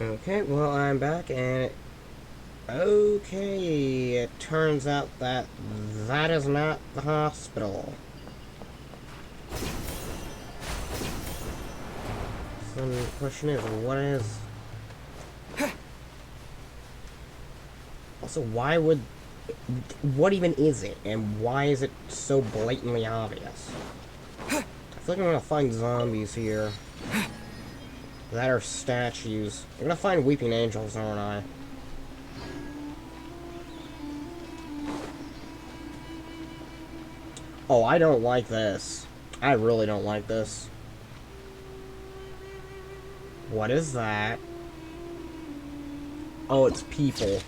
Okay, well, I'm back, and okay, it turns out that that is not the hospital. So the question is, what is... Also, why would... What even is it, and why is it so blatantly obvious? I feel like I'm gonna find zombies here. That are statues. I'm gonna find weeping angels, aren't I? Oh, I don't like this. I really don't like this. What is that? Oh, it's people.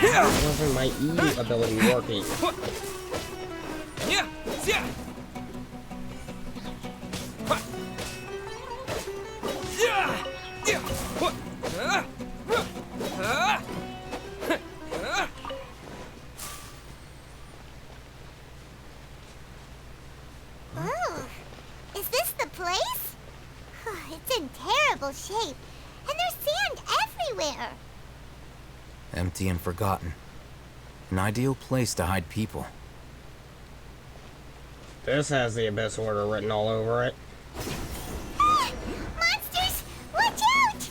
Why wasn't my E ability working? Oh, is this the place? It's in terrible shape, and there's sand everywhere. Empty and forgotten. An ideal place to hide people. This has the Abyss Order written all over it. Ah, monsters! Watch out!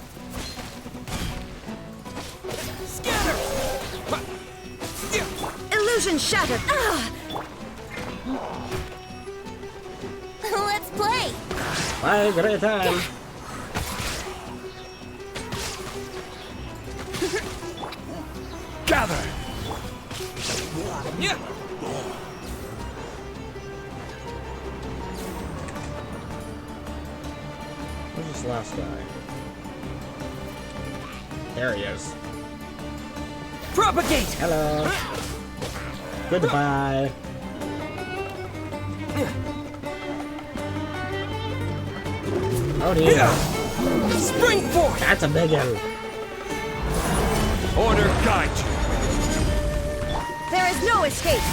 Scanner! Illusion shattered. Let's play! Bye, great time. Gather! Yeah. Where's this last guy? There he is. Propagate! Hello. Goodbye. Oh dear. Yeah. Spring forth! That's a big one. Order guide you. There is no escape.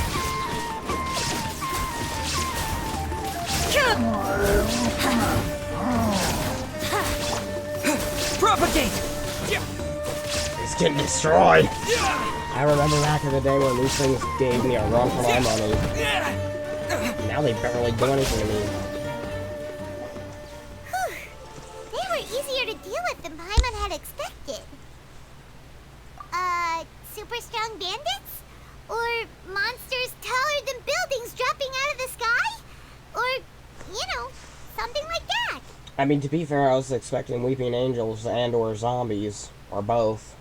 Propagate! He's getting destroyed. I remember back in the day when these things gave me a run for my money. Now they barely do anything to me. They were easier to deal with than Paimon had expected. Super strong bandits? Or monsters taller than buildings dropping out of the sky? Or, something like that. I mean, to be fair, I was expecting weeping angels and or zombies, or both.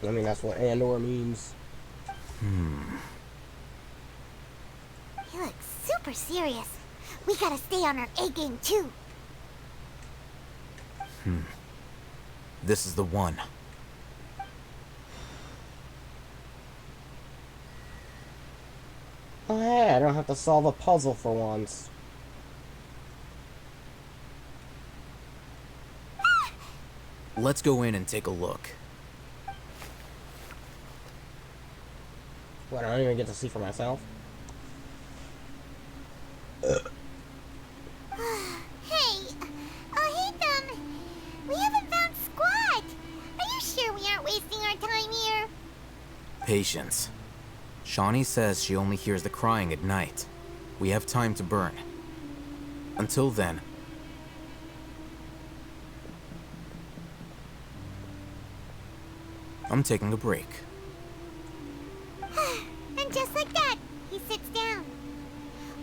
I mean, that's what and or means. He looks super serious. We gotta stay on our A game too. This is the one. Oh, hey, I don't have to solve a puzzle for once. Let's go in and take a look. What, I don't even get to see for myself? Hey, Ethan, we haven't found squat. Are you sure we aren't wasting our time here? Patience. Shawnee says she only hears the crying at night. We have time to burn. Until then, I'm taking a break. And just like that, he sits down.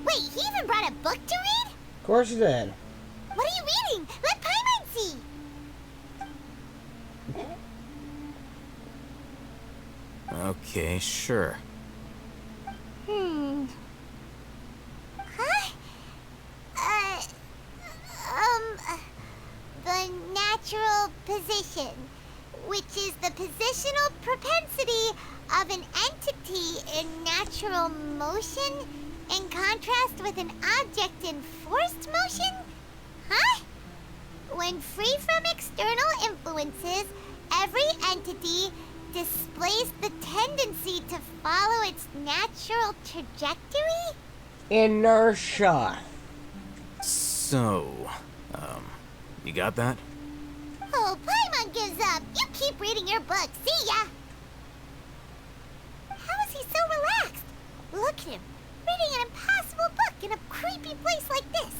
Wait, he even brought a book to read? Of course you did. What are you reading? Let Paimon see. Okay, sure. Huh? The natural position, which is the positional propensity of an entity in natural motion in contrast with an object in forced motion? Huh? When free from external influences, every entity displays the tendency to follow its natural trajectory? Inertia. So, you got that? Oh, Paimon gives up. You keep reading your book. See ya! How is he so relaxed? Look at him, reading an impossible book in a creepy place like this.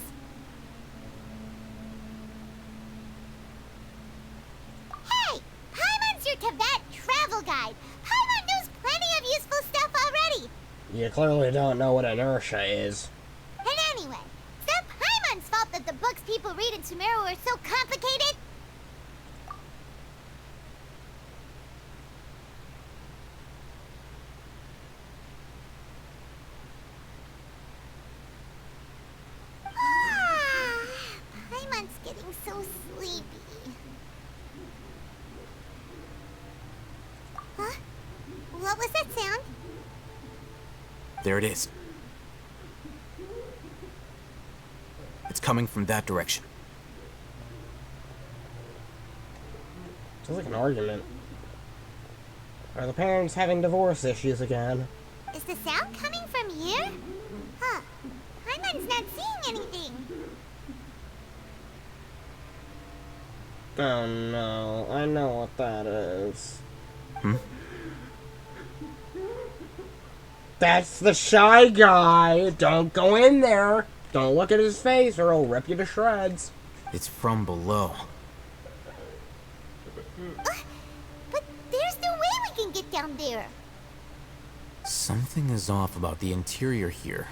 Hey! Paimon's your Tibet travel guide. Paimon knows plenty of useful stuff already. You clearly don't know what inertia is. And anyway, it's not Paimon's fault that the books people read in Sumeru are so complicated. Paimon's getting so sleepy. Huh? What was that sound? There it is. It's coming from that direction. Sounds like an argument. Are the parents having divorce issues again? Is the sound coming from here? Huh. Paimon's not seeing anything. Oh no, I know what that is. That's the shy guy! Don't go in there! Don't look at his face or he'll rip you to shreds. It's from below. But there's no way we can get down there. Something is off about the interior here.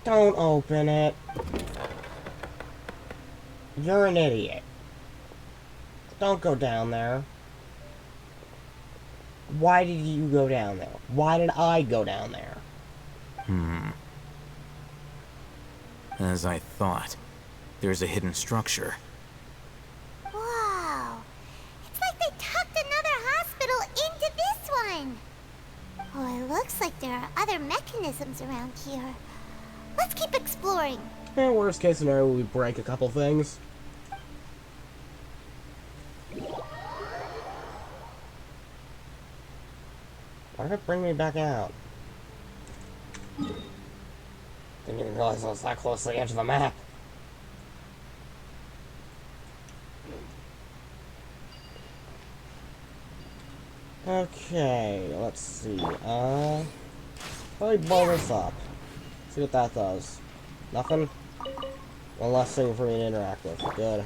Don't open it. You're an idiot. Don't go down there. Why did you go down there? Why did I go down there? As I thought, there's a hidden structure. Wow. It's like they tucked another hospital into this one. Oh, it looks like there are other mechanisms around here. Let's keep exploring. Worst case scenario, we break a couple things. Why did it bring me back out? Didn't even realize I was that close to the edge of the map. Okay, let's see. Let me blow this up. See what that does. Nothing? One last thing for me to interact with. Good.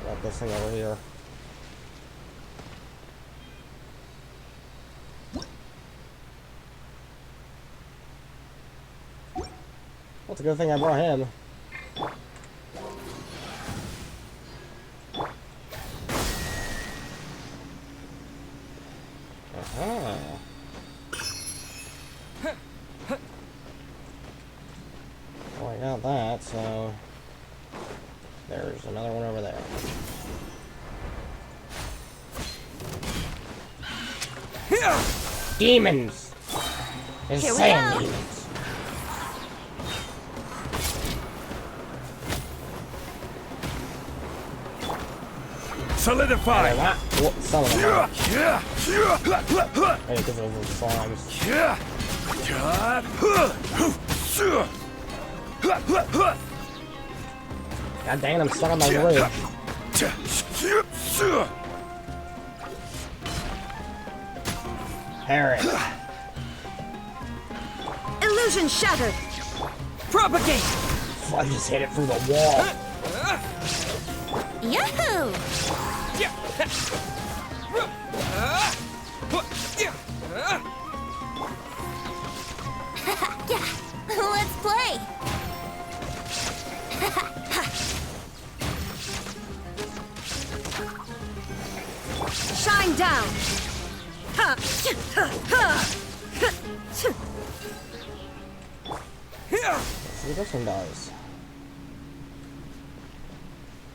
Got this thing over here. Well, it's a good thing I brought him. Uh-huh. Well, I got that, so... There's another one over there. Demons! Insane demons! Solidify! What? Some of them are. Hey, because of those slimes. God dang, I'm stuck on my ridge. Parrot. Illusion shattered. Propagate! I just hit it through the wall. Yahoo! Let's play. Shine down. Let's see what this one does.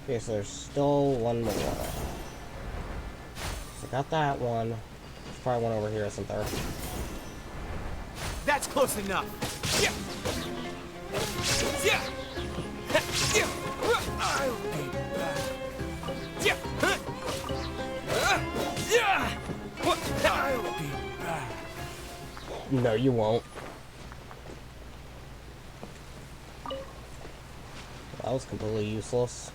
Okay, so there's still one more. So got that one. There's probably one over here, isn't there? That's close enough. Yeah. Yeah. I'll be back. I'll be back. No, you won't. That was completely useless.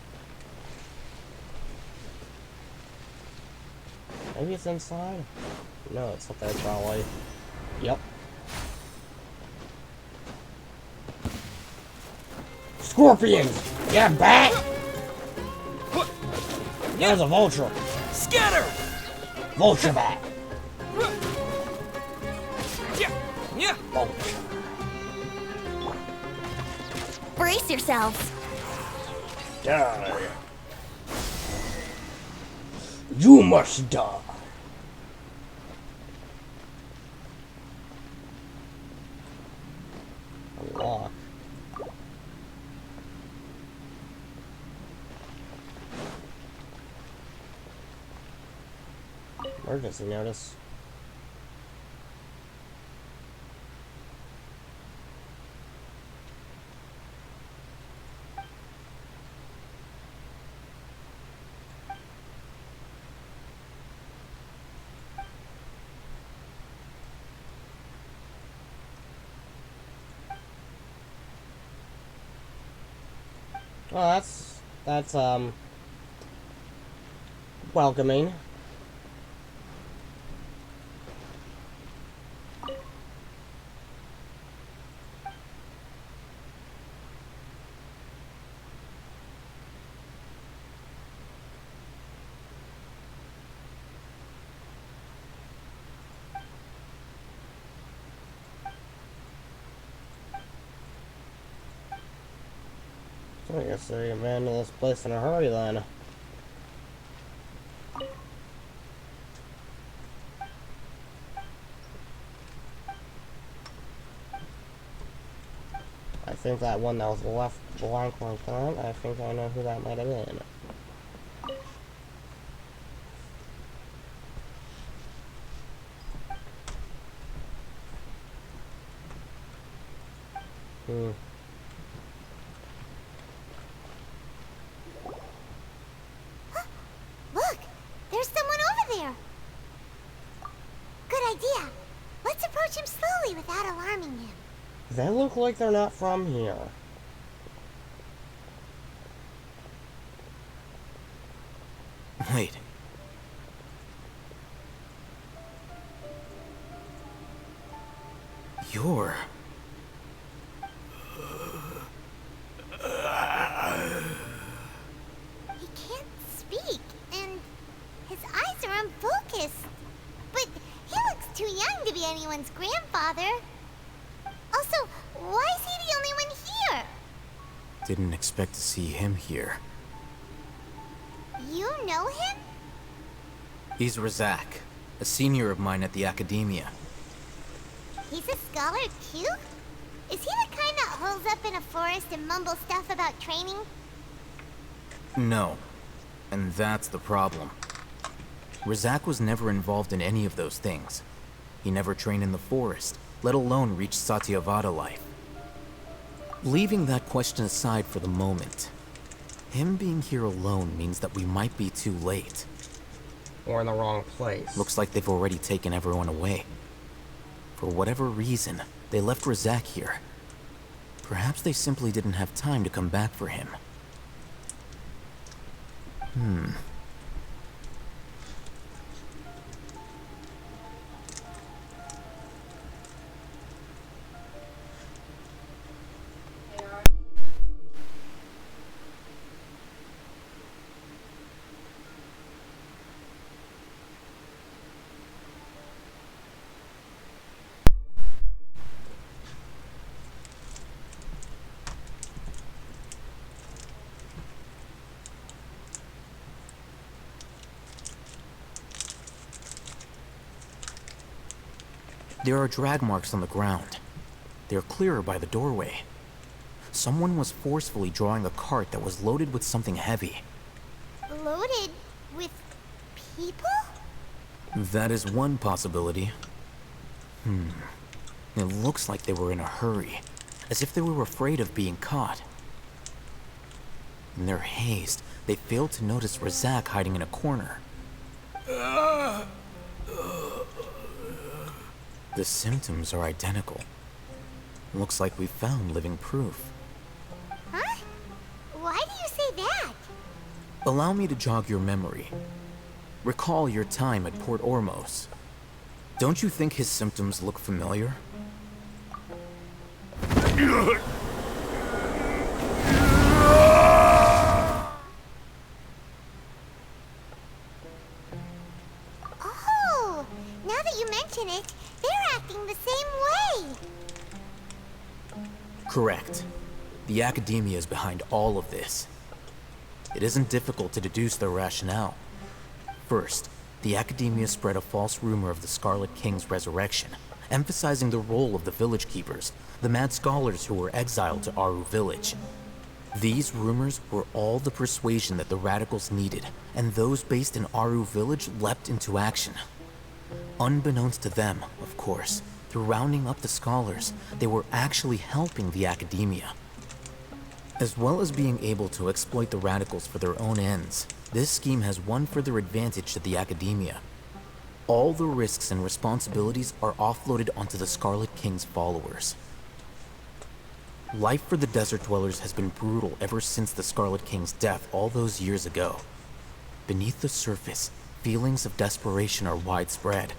Maybe it's inside? No, it's up there probably. Yep. Scorpions! Yeah, bat! There's a vulture. Scatter! Vulture bat. Yeah. Vulture. Brace yourselves. Die. You must die. Unlock. Emergency notice. Well, that's welcoming. So I guess they abandoned this place in a hurry then. I think that one that was left blank like that, I think I know who that might have been. Look, there's someone over there. Good idea. Let's approach him slowly without alarming him. They look like they're not from here. Wait. You're... He can't speak, and his eyes are unfocused. But he looks too young to be anyone's grandfather. Also, why is he the only one here? Didn't expect to see him here. You know him? He's Razak, a senior of mine at the academia. He's a scholar too? Is he the kind that holes up in a forest and mumbles stuff about training? No. And that's the problem. Razak was never involved in any of those things. He never trained in the forest, let alone reach Satyavada life. Leaving that question aside for the moment, him being here alone means that we might be too late. Or in the wrong place. Looks like they've already taken everyone away. For whatever reason, they left Razak here. Perhaps they simply didn't have time to come back for him. There are drag marks on the ground. They're clearer by the doorway. Someone was forcefully drawing a cart that was loaded with something heavy. Loaded with people? That is one possibility. It looks like they were in a hurry, as if they were afraid of being caught. In their haste, they failed to notice Razak hiding in a corner. The symptoms are identical. Looks like we found living proof. Huh? Why do you say that? Allow me to jog your memory. Recall your time at Port Ormos. Don't you think his symptoms look familiar? Oh, now that you mention it, they're acting the same way. Correct. The Academia is behind all of this. It isn't difficult to deduce their rationale. First, the Academia spread a false rumor of the Scarlet King's resurrection, emphasizing the role of the village keepers, the mad scholars who were exiled to Aru village. These rumors were all the persuasion that the radicals needed, and those based in Aru village leapt into action. Unbeknownst to them, of course, through rounding up the scholars, they were actually helping the Academia. As well as being able to exploit the radicals for their own ends, this scheme has one further advantage to the Academia. All the risks and responsibilities are offloaded onto the Scarlet King's followers. Life for the Desert Dwellers has been brutal ever since the Scarlet King's death all those years ago. Beneath the surface, feelings of desperation are widespread.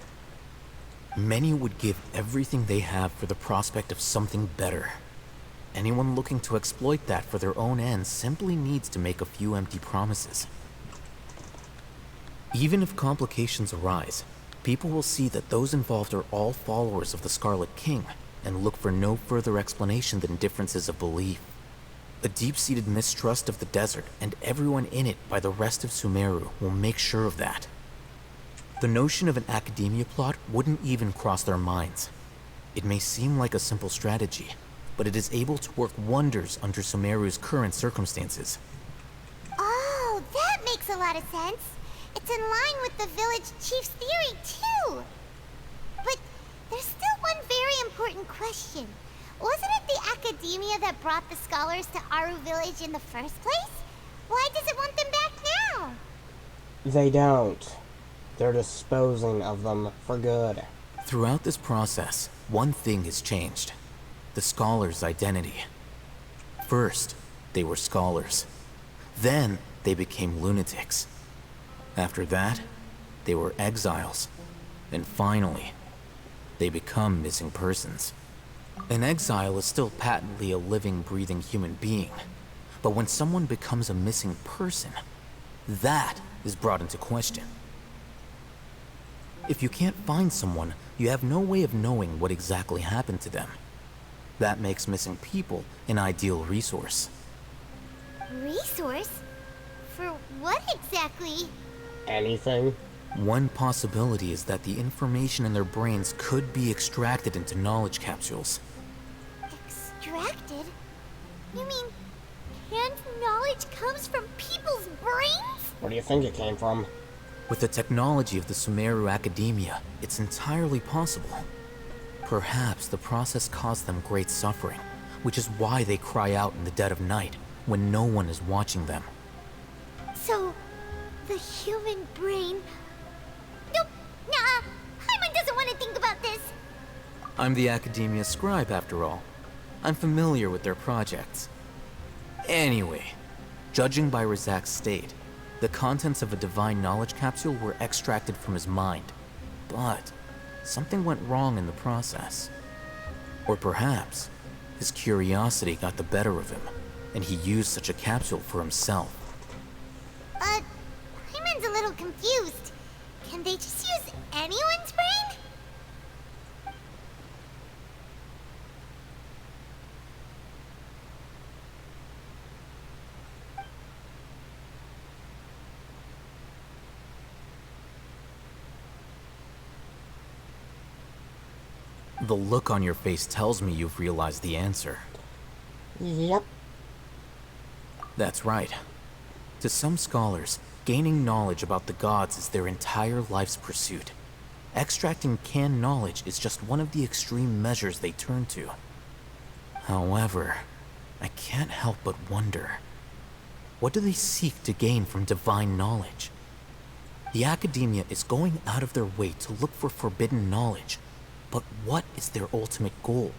Many would give everything they have for the prospect of something better. Anyone looking to exploit that for their own ends simply needs to make a few empty promises. Even if complications arise, people will see that those involved are all followers of the Scarlet King, and look for no further explanation than differences of belief. A deep-seated mistrust of the desert and everyone in it by the rest of Sumeru will make sure of that. The notion of an Academia plot wouldn't even cross their minds. It may seem like a simple strategy, but it is able to work wonders under Sumeru's current circumstances. Oh, that makes a lot of sense. It's in line with the village chief's theory, too. But there's still one very important question. Wasn't it the Academia that brought the scholars to Aru village in the first place? Why does it want them back now? They don't. They're disposing of them for good. Throughout this process, one thing has changed. The scholars' identity. First, they were scholars. Then, they became lunatics. After that, they were exiles. And finally, they become missing persons. An exile is still patently a living, breathing human being. But when someone becomes a missing person, that is brought into question. If you can't find someone, you have no way of knowing what exactly happened to them. That makes missing people an ideal resource. Resource? For what exactly? Anything? One possibility is that the information in their brains could be extracted into knowledge capsules. Extracted? You mean canned knowledge comes from people's brains? Where do you think it came from? With the technology of the Sumeru Academia, it's entirely possible. Perhaps the process caused them great suffering, which is why they cry out in the dead of night when no one is watching them. So, the human brain... Nope, nah, Paimon doesn't want to think about this. I'm the Academia scribe, after all. I'm familiar with their projects. Anyway, judging by Razak's state, the contents of a divine knowledge capsule were extracted from his mind. But something went wrong in the process. Or perhaps his curiosity got the better of him, and he used such a capsule for himself. Paimon's a little confused. Can they just use anyone's brain? The look on your face tells me you've realized the answer. Yep. That's right. To some scholars, gaining knowledge about the gods is their entire life's pursuit. Extracting canned knowledge is just one of the extreme measures they turn to. However, I can't help but wonder, What do they seek to gain from divine knowledge? The academia is going out of their way to look for forbidden knowledge, but what is their ultimate goal?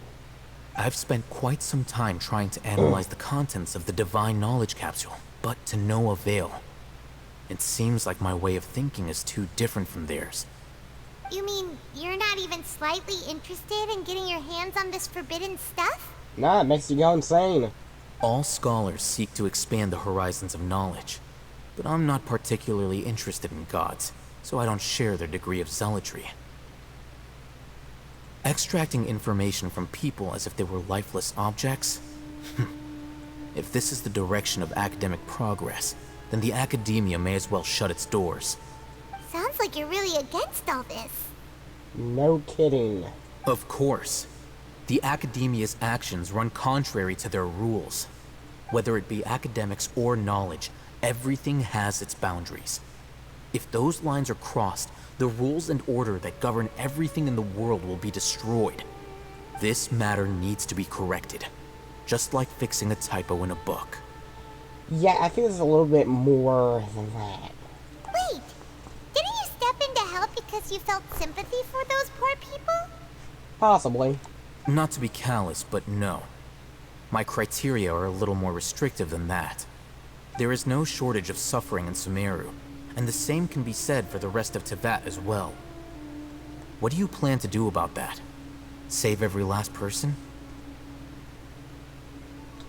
I've spent quite some time trying to analyze the contents of the divine knowledge capsule, but to no avail. It seems like my way of thinking is too different from theirs. You mean you're not even slightly interested in getting your hands on this forbidden stuff? Nah, it makes you go insane. All scholars seek to expand the horizons of knowledge, but I'm not particularly interested in gods, so I don't share their degree of zealotry. Extracting information from people as if they were lifeless objects? If this is the direction of academic progress, then the academia may as well shut its doors. Sounds like you're really against all this. No kidding. Of course. The academia's actions run contrary to their rules. Whether it be academics or knowledge, everything has its boundaries. If those lines are crossed, the rules and order that govern everything in the world will be destroyed. This matter needs to be corrected, just like fixing a typo in a book. Yeah, I think it's a little bit more than that. Wait, didn't you step in to help because you felt sympathy for those poor people? Possibly. Not to be callous, but no. My criteria are a little more restrictive than that. There is no shortage of suffering in Sumeru, and the same can be said for the rest of Teyvat as well. What do you plan to do about that? Save every last person?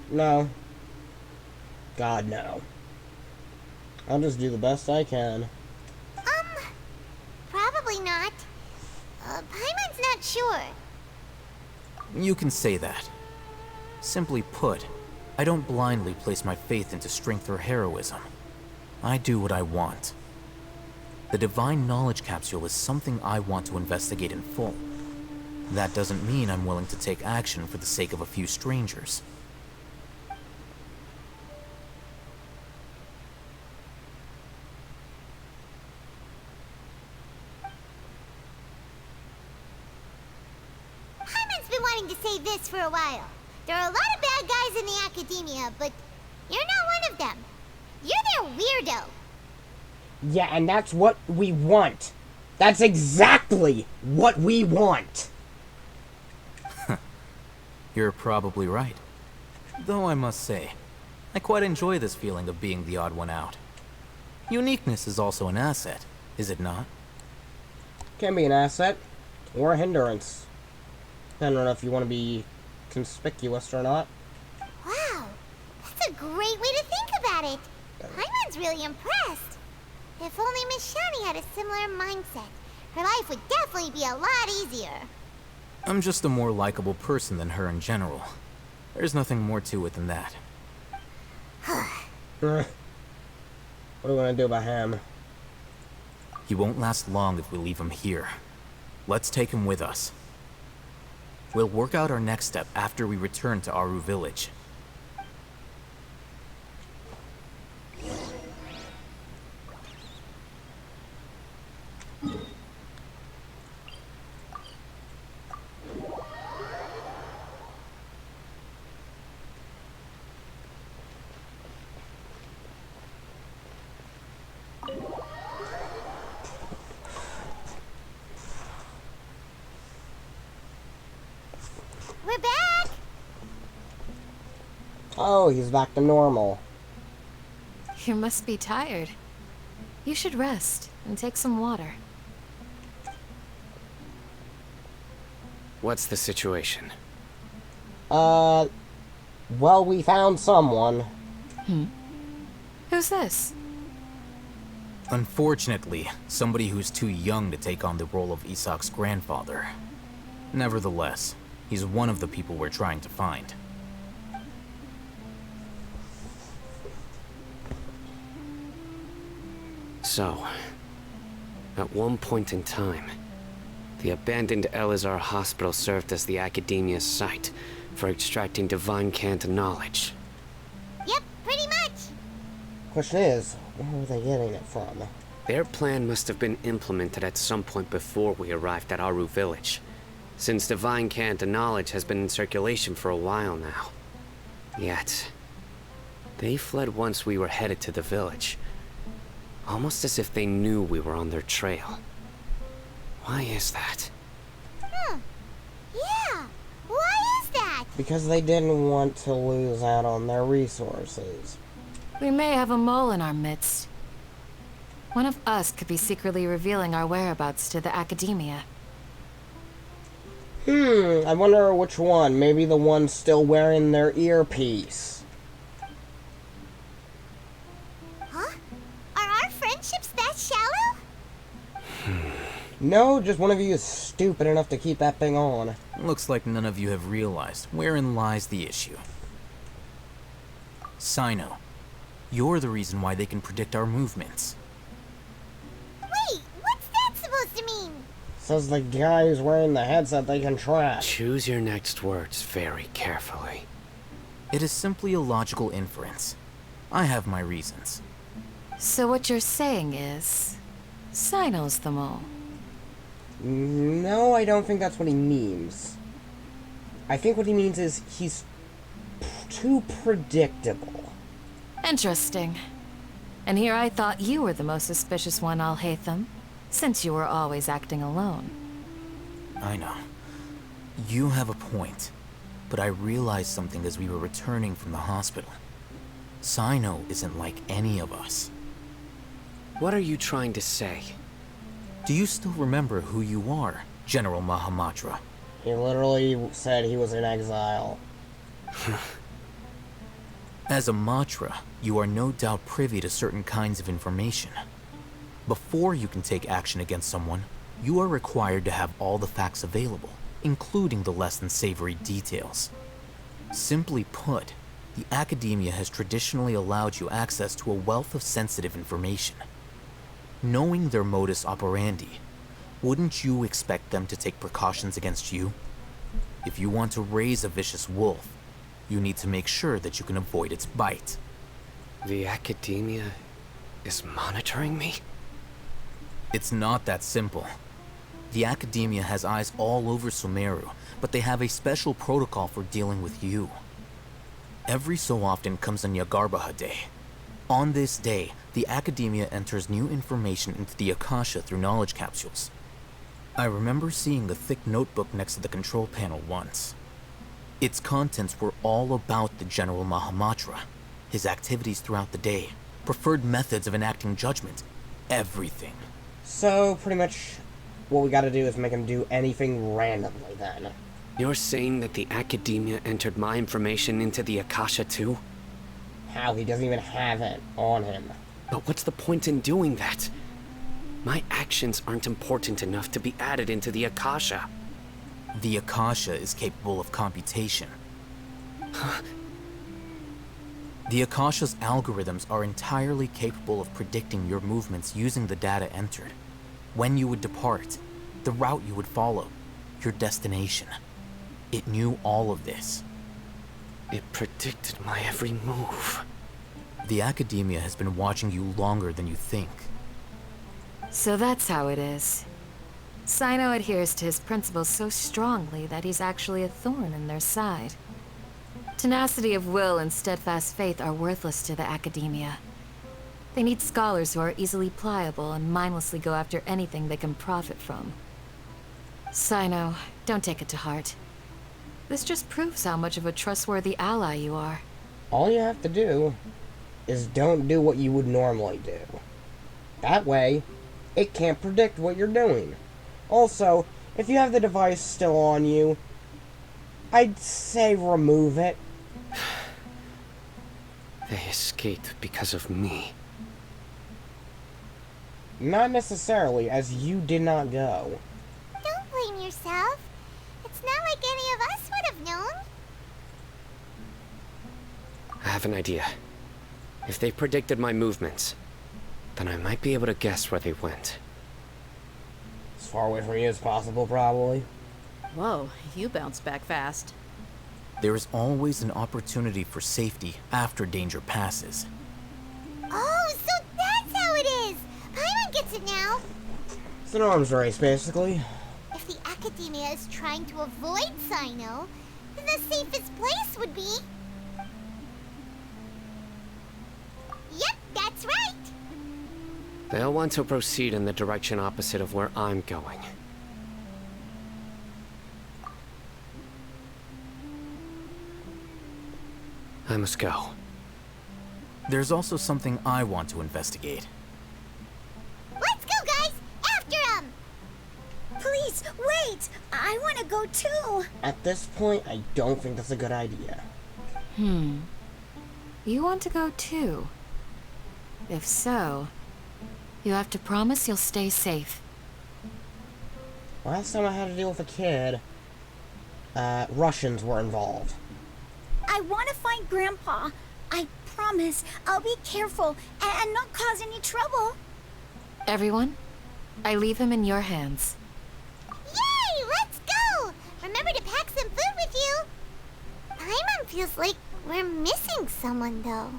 No. God, no. I'll just do the best I can. Probably not. Paimon's not sure. You can say that. Simply put, I don't blindly place my faith into strength or heroism. I do what I want. The divine knowledge capsule is something I want to investigate in full. That doesn't mean I'm willing to take action for the sake of a few strangers. Paimon's been wanting to say this for a while. There are a lot of bad guys in the academia, but you're not one of them. You're their weirdo. Yeah, and that's what we want. That's exactly what we want. You're probably right. Though I must say, I quite enjoy this feeling of being the odd one out. Uniqueness is also an asset, is it not? Can be an asset or a hindrance. I don't know if you want to be conspicuous or not. Wow, that's a great way to think about it. Paimon's really impressed. If only Miss Shani had a similar mindset, her life would definitely be a lot easier. I'm just a more likable person than her in general. There's nothing more to it than that. What are we gonna do about him? He won't last long if we leave him here. Let's take him with us. We'll work out our next step after we return to Aru Village. We're back! Oh, he's back to normal. You must be tired. You should rest and take some water. What's the situation? Well, we found someone. Who's this? Unfortunately, somebody who's too young to take on the role of Isak's grandfather. Nevertheless, he's one of the people we're trying to find. So, at one point in time, the abandoned Elazar hospital served as the academia's site for extracting divine cant knowledge. Yep, pretty much. Question is, where were they getting it from? Their plan must have been implemented at some point before we arrived at Aru Village, since divine cant knowledge has been in circulation for a while now. Yet, They fled once we were headed to the village. Almost as if they knew we were on their trail. Why is that? Yeah, why is that? Because they didn't want to lose out on their resources. We may have a mole in our midst. One of us could be secretly revealing our whereabouts to the academia. I wonder which one. Maybe the one still wearing their earpiece. Huh? Are our friendships that shallow? No, just one of you is stupid enough to keep that thing on. Looks like none of you have realized wherein lies the issue. Sino, you're the reason why they can predict our movements. Wait, what's that supposed to mean? Says the guy who's wearing the headset they can track. Choose your next words very carefully. It is simply a logical inference. I have my reasons. So what you're saying is... Sino's the mole. No, I don't think that's what he means. I think what he means is he's too predictable. Interesting. And here I thought you were the most suspicious one, Alhaitham, since you were always acting alone. I know. You have a point. But I realized something as we were returning from the hospital. Sino isn't like any of us. What are you trying to say? Do you still remember who you are, General Mahamatra? He literally said he was in exile. As a Matra, you are no doubt privy to certain kinds of information. Before you can take action against someone, you are required to have all the facts available, including the less than savory details. Simply put, the academia has traditionally allowed you access to a wealth of sensitive information. Knowing their modus operandi, wouldn't you expect them to take precautions against you? If you want to raise a vicious wolf, you need to make sure that you can avoid its bite. The academia is monitoring me? It's not that simple. The academia has eyes all over Sumeru, but they have a special protocol for dealing with you. Every so often comes a Nyagarbaha Day. On this day, the academia enters new information into the Akasha through knowledge capsules. I remember seeing the thick notebook next to the control panel once. Its contents were all about the General Mahamatra, his activities throughout the day, preferred methods of enacting judgment, everything. So, pretty much, what we gotta do is make him do anything randomly, then. You're saying that the academia entered my information into the Akasha too? How? He doesn't even have it on him. But what's the point in doing that? My actions aren't important enough to be added into the Akasha. The Akasha is capable of computation. The Akasha's algorithms are entirely capable of predicting your movements using the data entered. When you would depart, the route you would follow, your destination. It knew all of this. It predicted my every move. The academia has been watching you longer than you think. So that's how it is. Sino adheres to his principles so strongly that he's actually a thorn in their side. Tenacity of will and steadfast faith are worthless to the academia. They need scholars who are easily pliable and mindlessly go after anything they can profit from. Sino, don't take it to heart. This just proves how much of a trustworthy ally you are. All you have to do is don't do what you would normally do. That way, it can't predict what you're doing. Also, if you have the device still on you, I'd say remove it. They escaped because of me. Not necessarily, as you did not go. Don't blame yourself. It's not like any of us would have known. I have an idea. If they predicted my movements, then I might be able to guess where they went. As far away from you as possible, probably. Whoa, you bounced back fast. There is always an opportunity for safety after danger passes. Oh, so that's how it is! Paimon gets it now! It's an arms race, basically. If the academia is trying to avoid Sino, then the safest place would be... They'll want to proceed in the direction opposite of where I'm going. I must go. There's also something I want to investigate. Let's go, guys! After him! Please, wait! I want to go too! At this point, I don't think that's a good idea. You want to go too? If so, you have to promise you'll stay safe. Last time I had to deal with a kid, Russians were involved. I want to find Grandpa. I promise I'll be careful and not cause any trouble. Everyone, I leave him in your hands. Yay! Let's go! Remember to pack some food with you! Paimon feels like we're missing someone, though.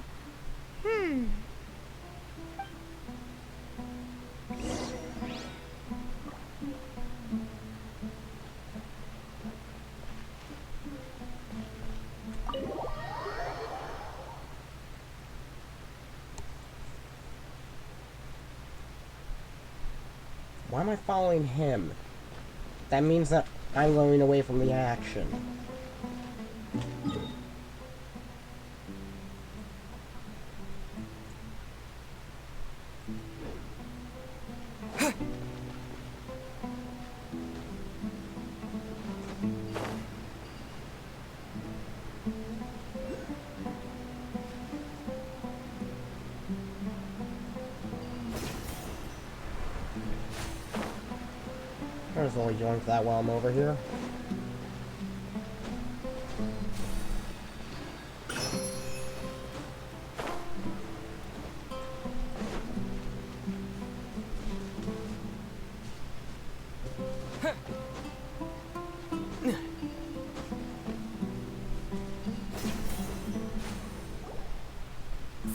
Why am I following him? That means that I'm going away from the action. There's only yoink that while I'm over here.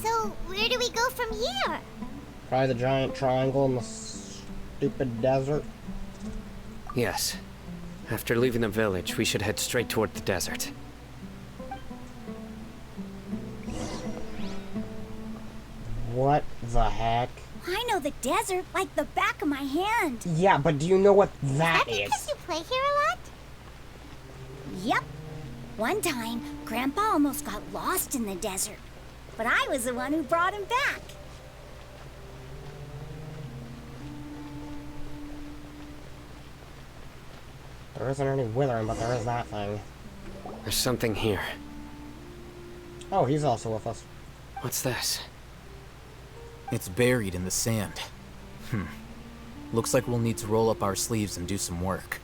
So, where do we go from here? Try the giant triangle in the stupid desert. Yes. After leaving the village, we should head straight toward the desert. What the heck? I know the desert like the back of my hand. Yeah, but do you know what that Because is? you play here a lot? Yep. One time, Grandpa almost got lost in the desert. But I was the one who brought him back. There isn't any withering, but there is that thing. There's something here. Oh, he's also with us. What's this? It's buried in the sand. Looks like we'll need to roll up our sleeves and do some work.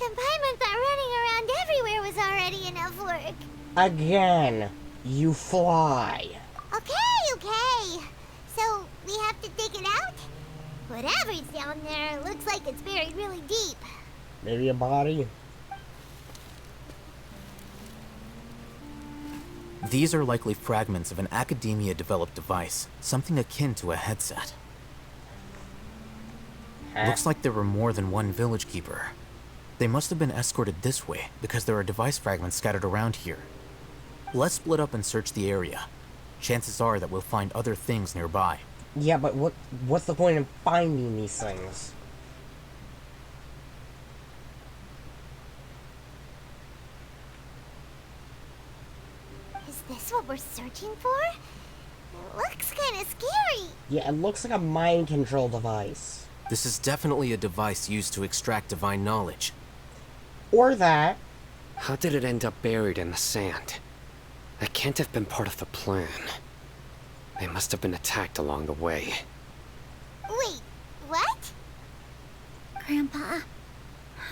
And Paimon thought running around everywhere was already enough work. Again, you fly. Okay. So, we have to dig it out? Whatever's down there looks like it's buried really deep. Maybe a body? These are likely fragments of an academia-developed device, something akin to a headset. Looks like there were more than one village keeper. They must have been escorted this way because there are device fragments scattered around here. Let's split up and search the area. Chances are that we'll find other things nearby. Yeah, but what's the point in finding these things? Is this what we're searching for? It looks kind of scary. Yeah, it looks like a mind control device. This is definitely a device used to extract divine knowledge. Or that. How did it end up buried in the sand? That can't have been part of the plan. They must have been attacked along the way. Wait, what? Grandpa,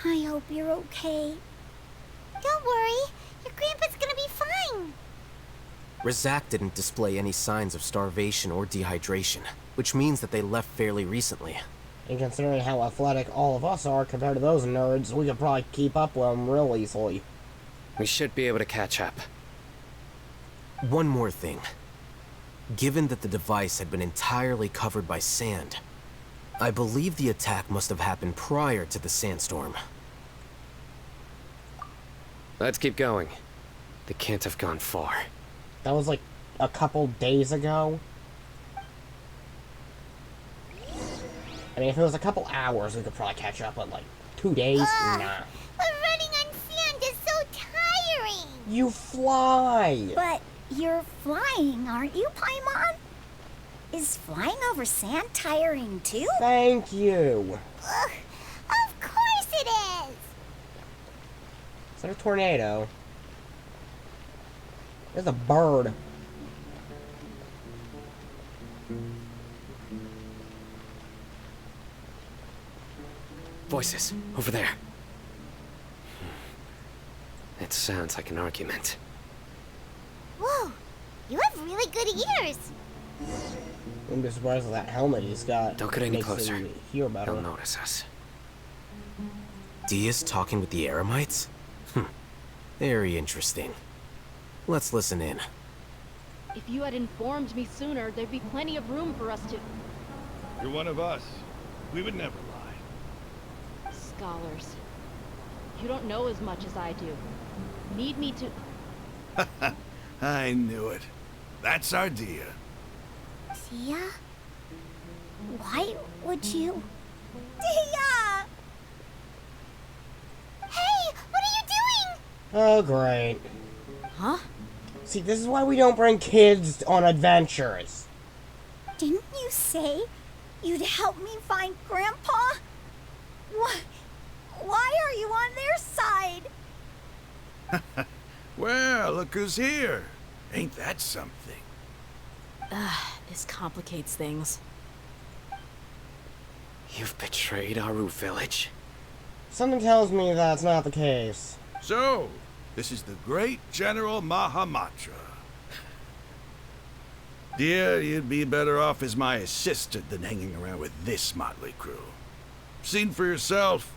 I hope you're okay. Don't worry. Your grandpa's gonna be fine. Razak didn't display any signs of starvation or dehydration, which means that they left fairly recently. And considering how athletic all of us are compared to those nerds, we could probably keep up with them real easily. We should be able to catch up. One more thing. Given that the device had been entirely covered by sand, I believe the attack must have happened prior to the sandstorm. Let's keep going. They can't have gone far. That was like a couple days ago. I mean, if it was a couple hours, we could probably catch up, but like 2 days? Nah. But running on sand is so tiring. You fly! But you're flying, aren't you, Paimon? Is flying over sand tiring too? Thank you. Ugh, of course it is. Is that a tornado? There's a bird. Voices, over there. It sounds like an argument. Whoa, you have really good ears. I'm just surprised with that helmet he's got. Don't get any makes closer. him hear better. They'll notice us. Dia's talking with the Eremites? Very interesting. Let's listen in. If you had informed me sooner, there'd be plenty of room for us to... You're one of us. We would never lie. Scholars. You don't know as much as I do. Need me to... I knew it. That's our Dia. Dia? Why would you? Dia! Hey, what are you doing? Oh, great. Huh? See, this is why we don't bring kids on adventures. Didn't you say you'd help me find Grandpa? Why are you on their side? Well, look who's here. Ain't that something? This complicates things. You've betrayed Aru village? Something tells me that's not the case. So, this is the great General Mahamatra. Dear, you'd be better off as my assistant than hanging around with this motley crew. Seen for yourself,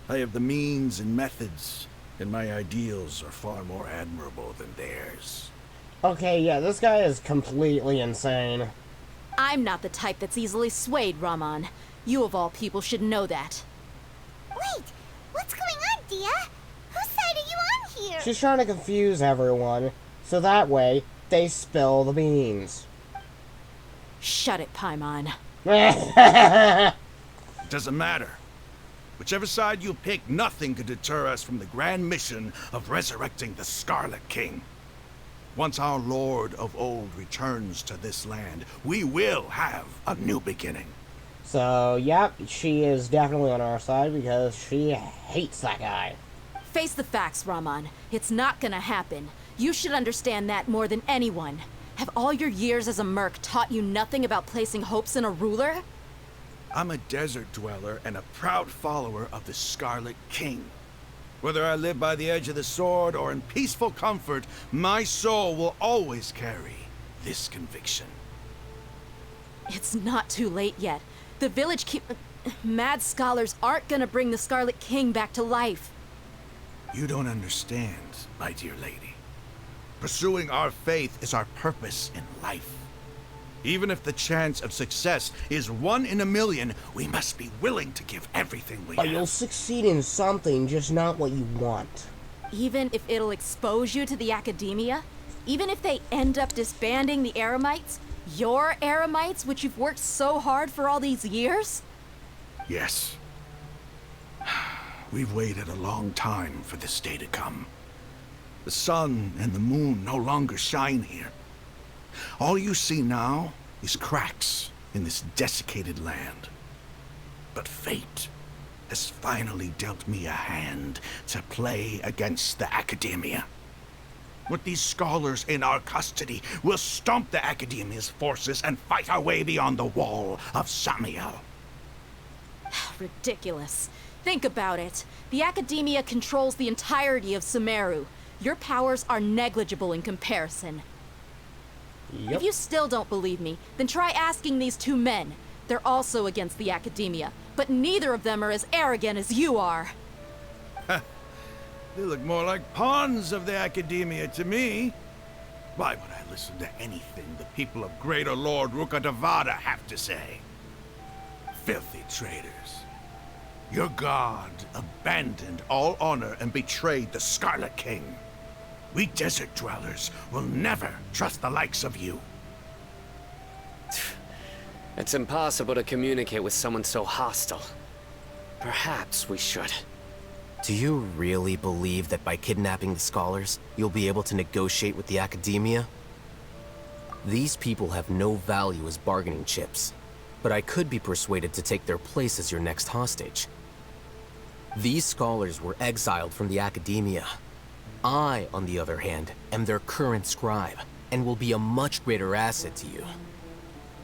I have the means and methods, and my ideals are far more admirable than theirs. Okay, yeah, this guy is completely insane. I'm not the type that's easily swayed, Raman. You of all people should know that. Wait, what's going on, Dia? Whose side are you on here? She's trying to confuse everyone, so that way, they spill the beans. Shut it, Paimon. It doesn't matter. Whichever side you pick, nothing could deter us from the grand mission of resurrecting the Scarlet King. Once our Lord of Old returns to this land, we will have a new beginning. So, yep, she is definitely on our side because she hates that guy. Face the facts, Raman. It's not gonna happen. You should understand that more than anyone. Have all your years as a merc taught you nothing about placing hopes in a ruler? I'm a desert dweller and a proud follower of the Scarlet King. Whether I live by the edge of the sword or in peaceful comfort, my soul will always carry this conviction. It's not too late yet. The village mad scholars aren't gonna bring the Scarlet King back to life. You don't understand, my dear lady. Pursuing our faith is our purpose in life. Even if the chance of success is 1 in a million, we must be willing to give everything we But have. you'll succeed in something, just not what you want. Even if it'll expose you to the academia? Even if they end up disbanding the Eremites? Your Eremites, which you've worked so hard for all these years? Yes. We've waited a long time for this day to come. The sun and the moon no longer shine here. All you see now is cracks in this desiccated land. But fate has finally dealt me a hand to play against the academia. With these scholars in our custody, we'll stomp the academia's forces and fight our way beyond the wall of Samiel. Ridiculous. Think about it. The academia controls the entirety of Sumeru. Your powers are negligible in comparison. Yep. If you still don't believe me, then try asking these two men. They're also against the academia, but neither of them are as arrogant as you are. They look more like pawns of the academia to me. Why would I listen to anything the people of Greater Lord Rukkhadevada have to say? Filthy traitors. Your god abandoned all honor and betrayed the Scarlet King. We desert dwellers will never trust the likes of you. It's impossible to communicate with someone so hostile. Perhaps we should. Do you really believe that by kidnapping the scholars, you'll be able to negotiate with the academia? These people have no value as bargaining chips, but I could be persuaded to take their place as your next hostage. These scholars were exiled from the academia. I, on the other hand, am their current scribe, and will be a much greater asset to you.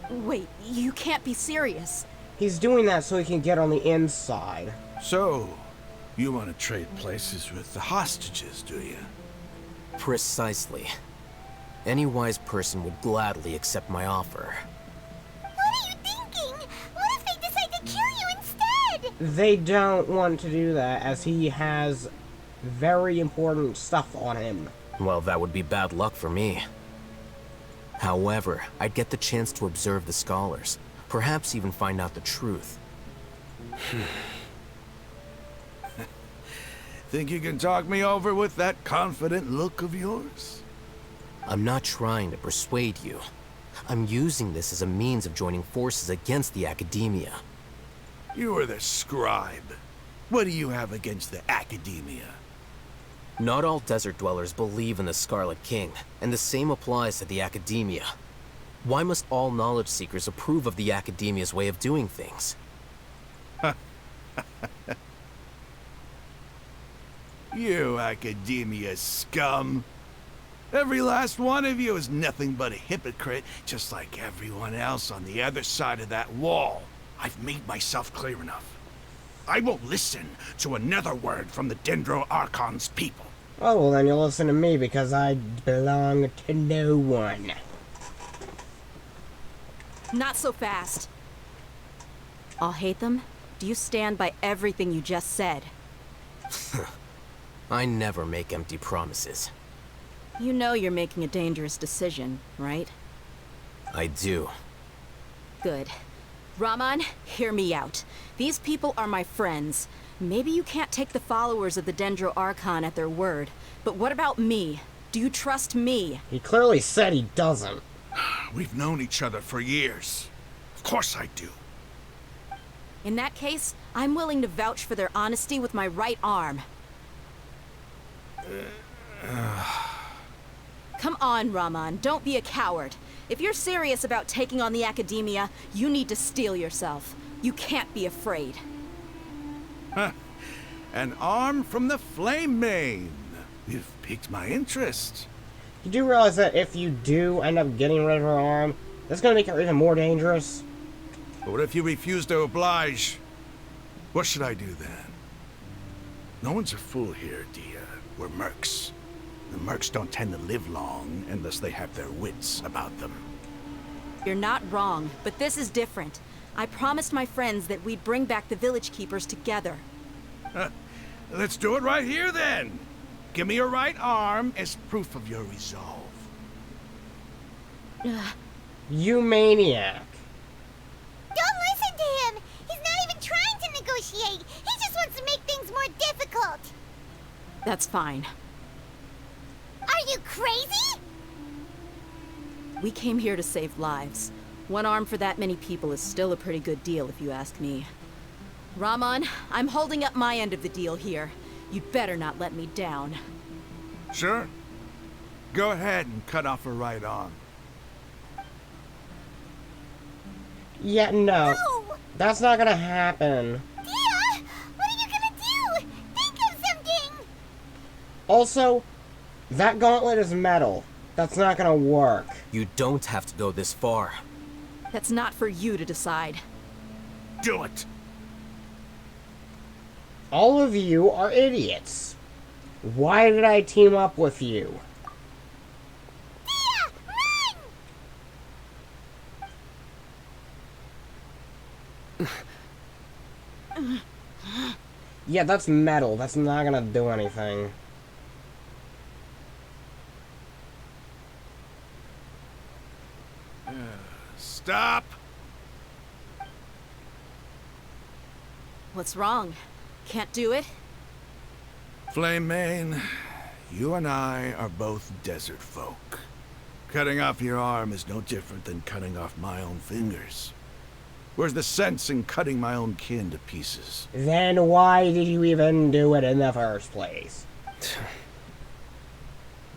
Wait, you can't be serious. He's doing that so he can get on the inside. So, you want to trade places with the hostages, do you? Precisely. Any wise person would gladly accept my offer. What are you thinking? What if they decide to kill you instead? They don't want to do that, as he has very important stuff on him. Well, that would be bad luck for me. However, I'd get the chance to observe the scholars, perhaps even find out the truth. Think you can talk me over with that confident look of yours? I'm not trying to persuade you. I'm using this as a means of joining forces against the academia. You are the scribe. What do you have against the academia? Not all desert dwellers believe in the Scarlet King, and the same applies to the academia. Why must all knowledge seekers approve of the academia's way of doing things? You academia scum. Every last one of you is nothing but a hypocrite, just like everyone else on the other side of that wall. I've made myself clear enough. I won't listen to another word from the Dendro Archon's people. Oh, well then you'll listen to me, because I belong to no one. Not so fast. I'll hate them. Do you stand by everything you just said? I never make empty promises. You know you're making a dangerous decision, right? I do. Good. Raman, hear me out. These people are my friends. Maybe you can't take the followers of the Dendro Archon at their word, but what about me? Do you trust me? He clearly said he doesn't. We've known each other for years. Of course I do. In that case, I'm willing to vouch for their honesty with my right arm. Come on, Raman, don't be a coward. If you're serious about taking on the academia, you need to steel yourself. You can't be afraid. An arm from the Flame Mane. You've piqued my interest. You do realize that if you do end up getting rid of her arm, that's going to make her even more dangerous? But what if you refuse to oblige? What should I do then? No one's a fool here, Dia. We're mercs. The mercs don't tend to live long unless they have their wits about them. You're not wrong, but this is different. I promised my friends that we'd bring back the village keepers together. Let's do it right here then. Give me your right arm as proof of your resolve. You maniac. Don't listen to him! He's not even trying to negotiate! He just wants to make things more difficult! That's fine. Are you crazy? We came here to save lives. One arm for that many people is still a pretty good deal, if you ask me. Raman, I'm holding up my end of the deal here. You'd better not let me down. Sure. Go ahead and cut off her right arm. Yeah, no. No! That's not gonna happen. Dia! What are you gonna do? Think of something! Also, that gauntlet is metal. That's not gonna work. You don't have to go this far. That's not for you to decide. Do it! All of you are idiots. Why did I team up with you? Dia! Run! Yeah, that's metal. That's not gonna do anything. Stop! What's wrong? Can't do it? Flame Mane, you and I are both desert folk. Cutting off your arm is no different than cutting off my own fingers. Where's the sense in cutting my own kin to pieces? Then why did you even do it in the first place?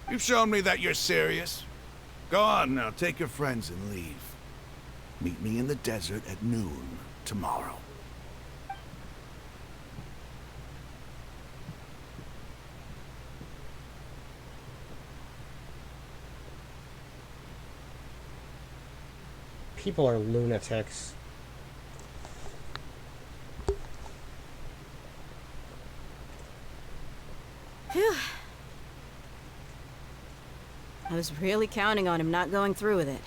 You've shown me that you're serious. Go on now, take your friends and leave. Meet me in the desert at noon tomorrow. People are lunatics. Phew. I was really counting on him not going through with it.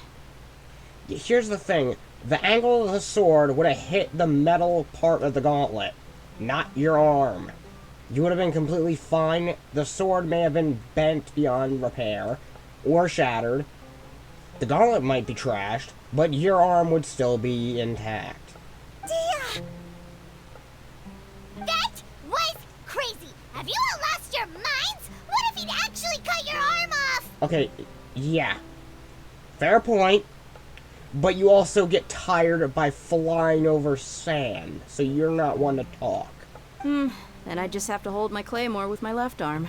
Here's the thing. The angle of the sword would have hit the metal part of the gauntlet, not your arm. You would have been completely fine. The sword may have been bent beyond repair, or shattered. The gauntlet might be trashed, but your arm would still be intact. Dia! That was crazy! Have you all lost your minds? What if he'd actually cut your arm off? Okay, yeah. Fair point. But you also get tired by flying over sand, so you're not one to talk. Then I just have to hold my claymore with my left arm.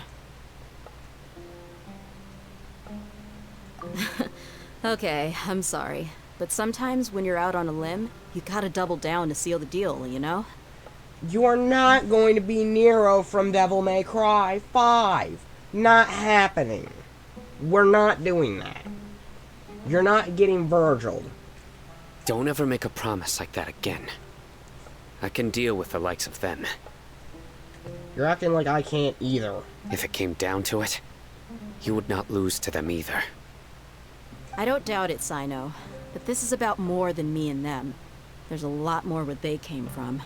Okay, I'm sorry. But sometimes when you're out on a limb, you gotta double down to seal the deal, you know? You are not going to be Nero from Devil May Cry 5. Not happening. We're not doing that. You're not getting Virgiled. Don't ever make a promise like that again. I can deal with the likes of them. You're acting like I can't either. If it came down to it, you would not lose to them either. I don't doubt it, Sino. But this is about more than me and them. There's a lot more where they came from.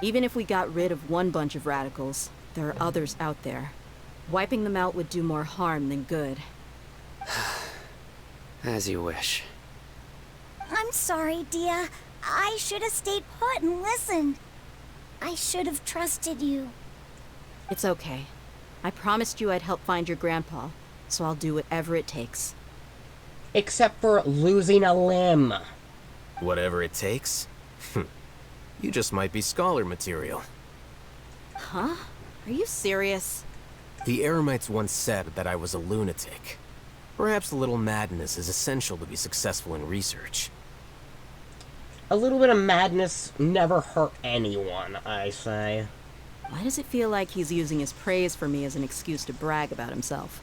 Even if we got rid of one bunch of radicals, there are others out there. Wiping them out would do more harm than good. As you wish. I'm sorry, Dia. I should have stayed put and listened. I should have trusted you. It's okay. I promised you I'd help find your grandpa, so I'll do whatever it takes. Except for losing a limb. Whatever it takes? You just might be scholar material. Huh? Are you serious? The Eremites once said that I was a lunatic. Perhaps a little madness is essential to be successful in research. A little bit of madness never hurt anyone, I say. Why does it feel like he's using his praise for me as an excuse to brag about himself?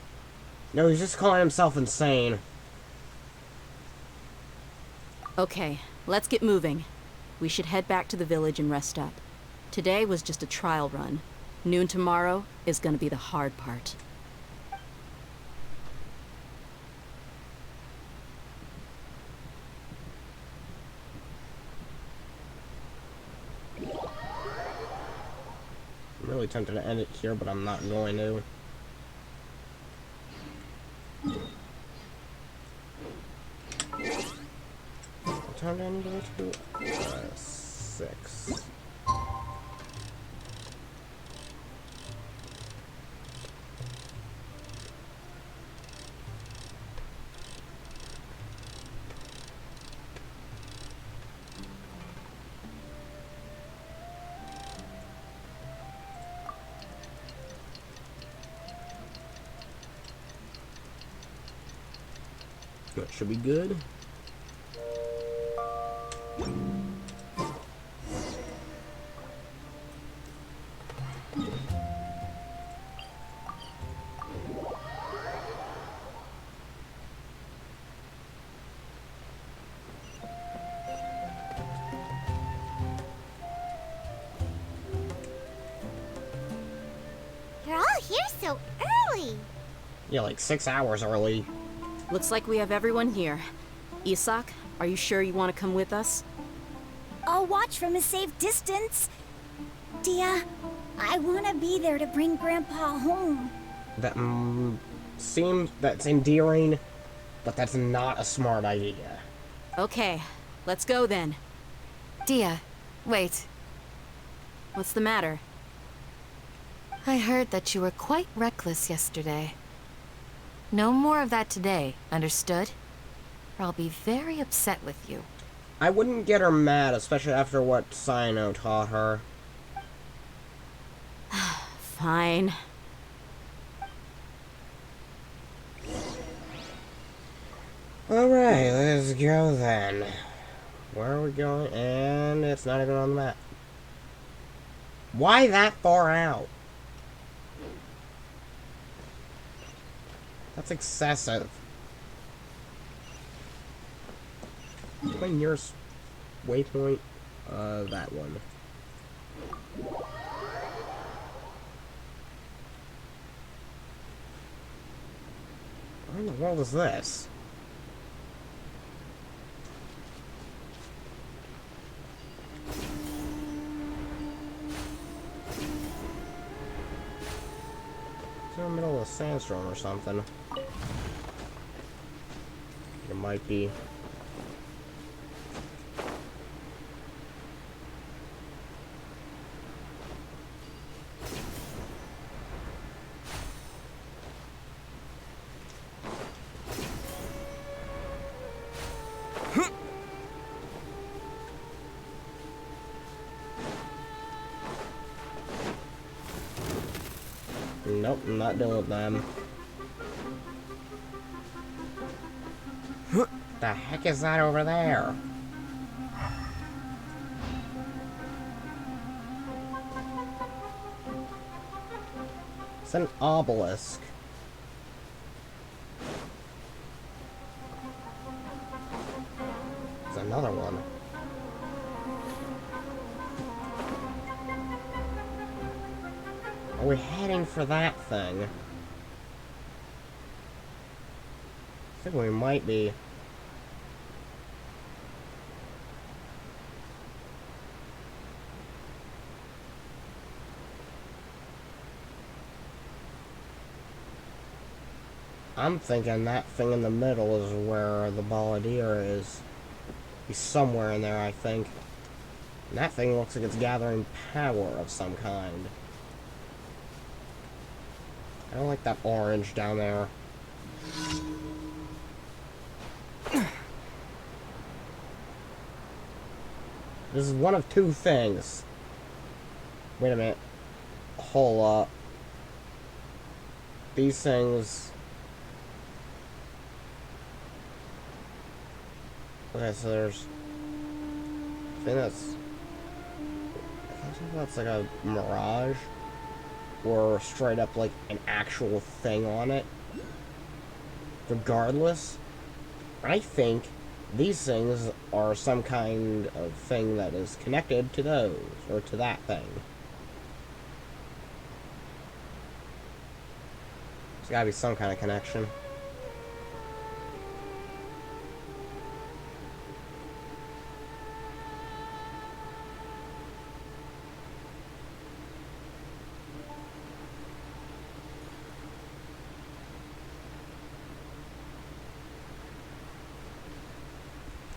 No, he's just calling himself insane. Okay, let's get moving. We should head back to the village and rest up. Today was just a trial run. Noon tomorrow is gonna be the hard part. I'm really tempted to end it here, but I'm not going to. What time do I need to go to? 6. That should be good. You're all here so early. Yeah, like 6 hours early. Looks like we have everyone here. Isak, are you sure you want to come with us? I'll watch from a safe distance. Dia, I want to be there to bring Grandpa home. That that's endearing, but that's not a smart idea. Okay, let's go then. Dia, wait. What's the matter? I heard that you were quite reckless yesterday. No more of that today, understood? Or I'll be very upset with you. I wouldn't get her mad, especially after what Sino taught her. Fine. Alright, let's go then. Where are we going? And it's not even on the map. Why that far out? That's excessive. What's my nearest waypoint? That one. What in the world is this? It's in the middle of a sandstorm or something. It might be. Nope, I'm not dealing with them. The heck is that over there? It's an obelisk. There's another one. Are we heading for that thing? I think we might be. I'm thinking that thing in the middle is where the Balladeer is. He's somewhere in there, I think. And that thing looks like it's gathering power of some kind. I don't like that orange down there. This is one of two things. Wait a minute. Hold up. These things... Okay, so there's... I think that's like a mirage. Or straight up like an actual thing on it. Regardless, I think these things are some kind of thing that is connected to those, or to that thing. There's gotta be some kind of connection.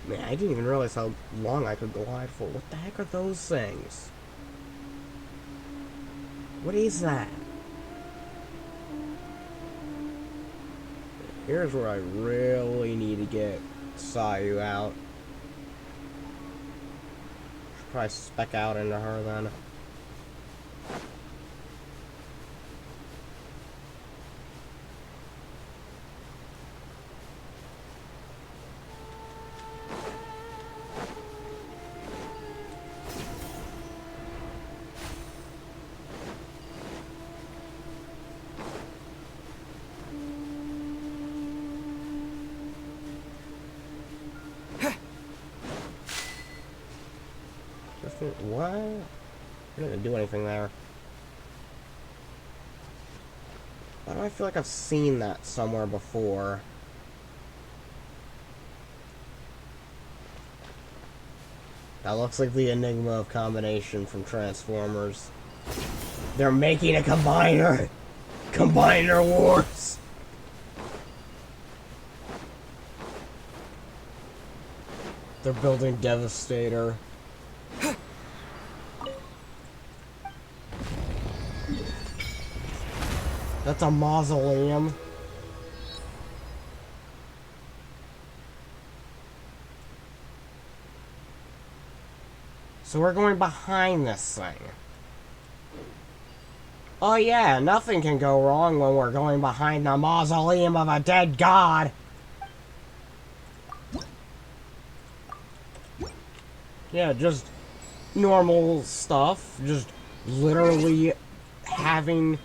Man, I didn't even realize how long I could glide for. What the heck are those things? What is that? Here's where I really need to get Sayu out. Should probably spec out into her then. What? I didn't do anything there. Why do I feel like I've seen that somewhere before? That looks like the Enigma of combination from Transformers. They're making a combiner! Combiner Wars! They're building Devastator. That's a mausoleum. So we're going behind this thing. Oh yeah, nothing can go wrong when we're going behind the mausoleum of a dead god. Yeah, just normal stuff. Just literally having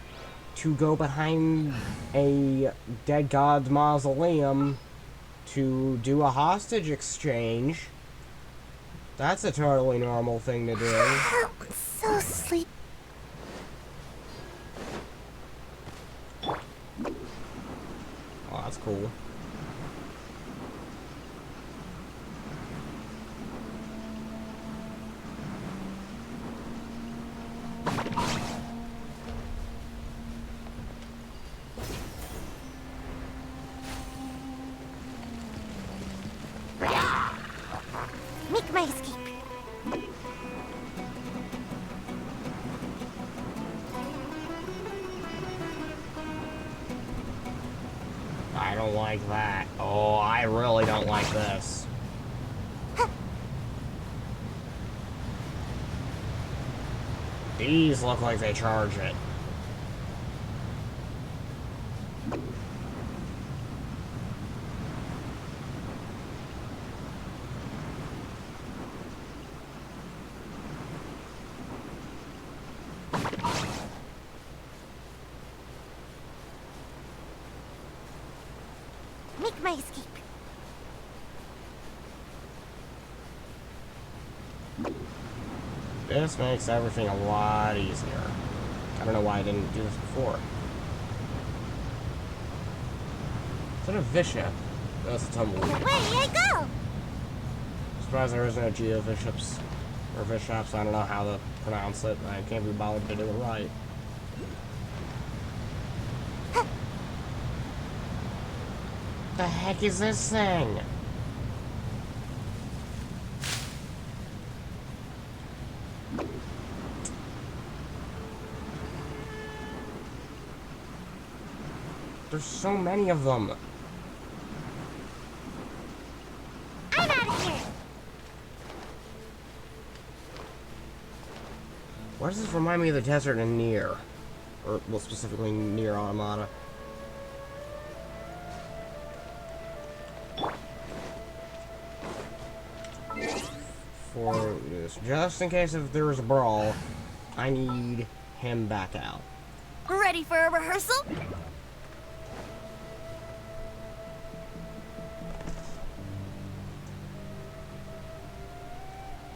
to go behind a dead god's mausoleum to do a hostage exchange. That's a totally normal thing to do. I'm so sleepy. Oh, that's cool. Make my escape. I don't like that. Oh, I really don't like this. These look like they charge it. Make my escape. This makes everything a lot easier. I don't know why I didn't do this before. Is that a bishop? That's a tumbleweed. Away I go! Surprised there isn't a geobishops or bishops. I don't know how to pronounce it. I can't be bothered to do it right. The heck is this thing? There's so many of them. I'm out of here! Why does this remind me of the desert in Nier? Or, well, specifically Nier Automata. For this, just in case if there is a brawl, I need him back out. Ready for a rehearsal?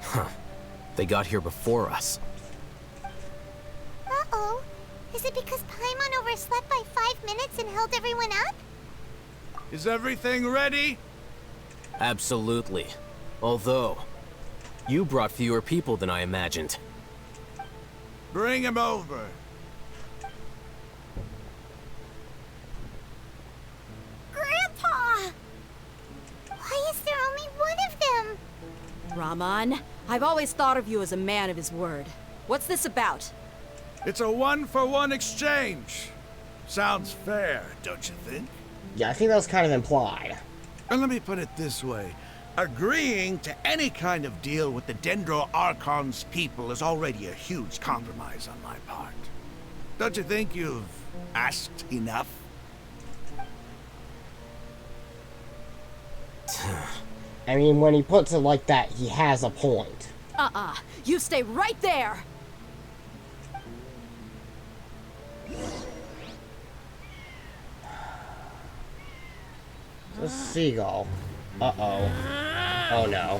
Huh. They got here before us. Uh-oh. Is it because Paimon overslept by 5 minutes and held everyone up? Is everything ready? Absolutely. Although, you brought fewer people than I imagined. Bring him over. Grandpa! Why is there only one of them? Raman, I've always thought of you as a man of his word. What's this about? It's a one-for-one exchange. Sounds fair, don't you think? Yeah, I think that was kind of implied. And let me put it this way. Agreeing to any kind of deal with the Dendro Archon's people is already a huge compromise on my part. Don't you think you've asked enough? I mean, when he puts it like that, he has a point. You stay right there! The seagull. Uh-oh. Oh no.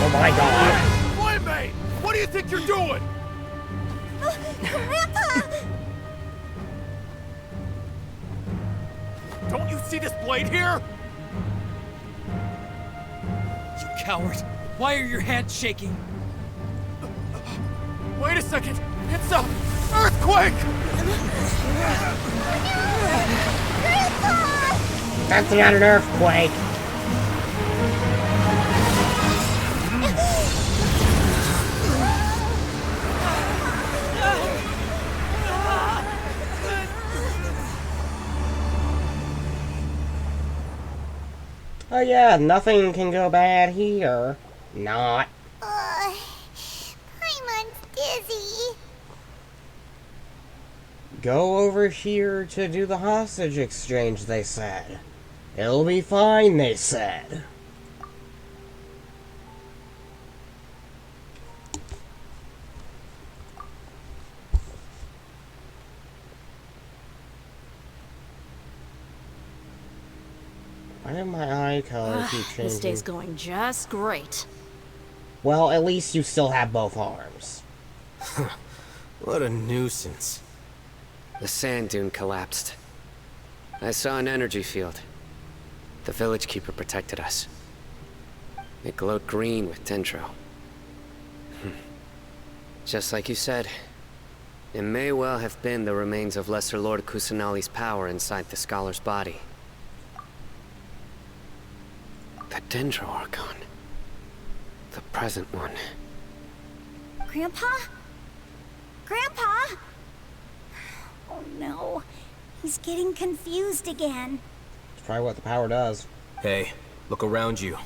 Oh my god. Playmate! What do you think you're doing? Grandpa! Don't you see this blade here? You coward! Why are your hands shaking? Wait a second! It's a earthquake! Grandpa! That's not an earthquake. Oh yeah, nothing can go bad here. Not. Paimon's dizzy. Go over here to do the hostage exchange, they said. It'll be fine, they said. Why did my eye color keep changing? This day's going just great. Well, at least you still have both arms. What a nuisance. The sand dune collapsed. I saw an energy field. The village keeper protected us. It glowed green with dendro. Just like you said, it may well have been the remains of Lesser Lord Kusanali's power inside the scholar's body. The Dendro Archon. The present one. Grandpa? Grandpa? Oh no. He's getting confused again. It's probably what the power does. Hey, look around you.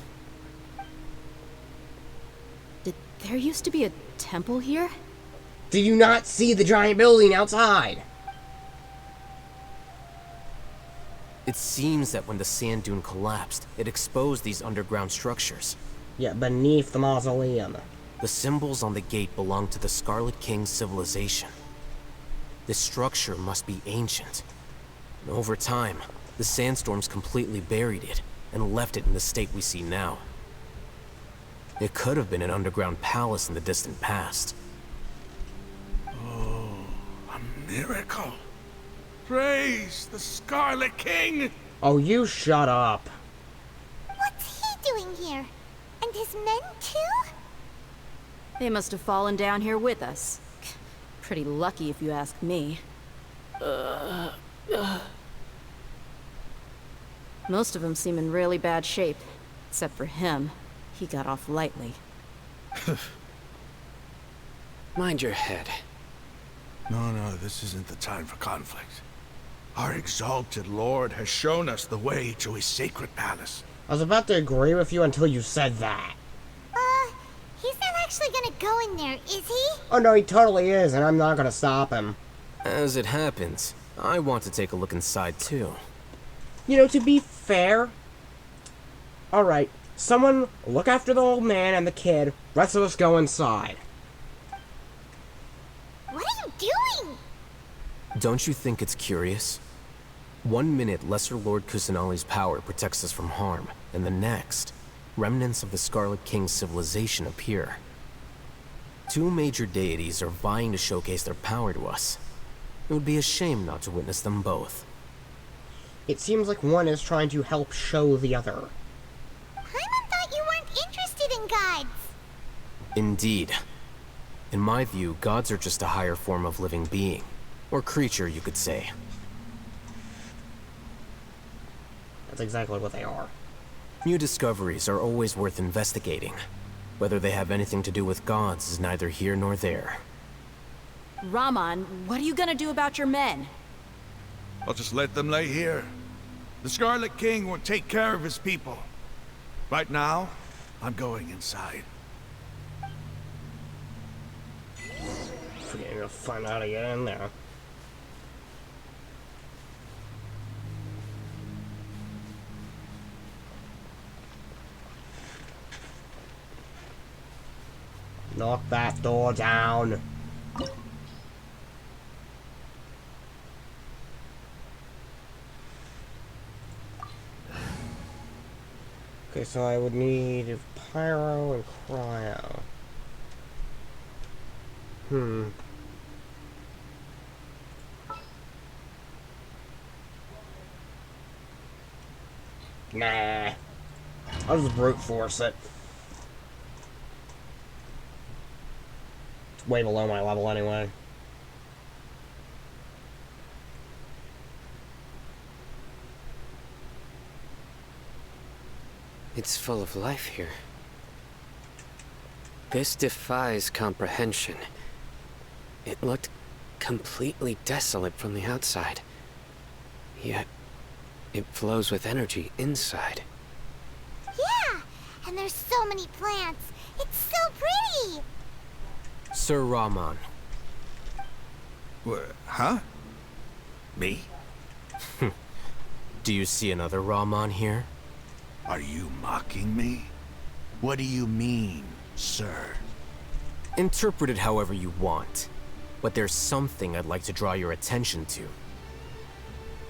Did there used to be a temple here? Did you not see the giant building outside? It seems that when the sand dune collapsed, it exposed these underground structures. Yeah, beneath the mausoleum. The symbols on the gate belong to the Scarlet King's civilization. This structure must be ancient. Over time, the sandstorms completely buried it and left it in the state we see now. It could have been an underground palace in the distant past. Oh, a miracle. Praise the Scarlet King! Oh, you shut up. What's he doing here? And his men too? They must have fallen down here with us. Pretty lucky if you ask me. Most of them seem in really bad shape. Except for him. He got off lightly. Mind your head. No, this isn't the time for conflict. Our exalted lord has shown us the way to his sacred palace. I was about to agree with you until you said that. He's not actually gonna go in there, is he? Oh no, he totally is, and I'm not gonna stop him. As it happens, I want to take a look inside too. You know, to be fair... Alright, someone look after the old man and the kid, rest of us go inside. What are you doing? Don't you think it's curious? 1 minute, Lesser Lord Kusanali's power protects us from harm, and the next, remnants of the Scarlet King's civilization appear. Two major deities are vying to showcase their power to us. It would be a shame not to witness them both. It seems like one is trying to help show the other. Paimon thought you weren't interested in gods. Indeed. In my view, gods are just a higher form of living being. Or creature, you could say. That's exactly what they are. New discoveries are always worth investigating. Whether they have anything to do with gods is neither here nor there. Raman, what are you gonna do about your men? I'll just let them lay here. The Scarlet King will take care of his people. Right now, I'm going inside. Forgetting to find out how to get in there. Knock that door down. Okay, so I would need pyro and cryo. Nah. I'll just brute force it. It's way below my level anyway. It's full of life here. This defies comprehension. It looked completely desolate from the outside. Yet, it flows with energy inside. And there's so many plants. It's so pretty. Sir Rahman. Huh? Me? Do you see another Rahman here? Are you mocking me? What do you mean, sir? Interpret it however you want, but there's something I'd like to draw your attention to.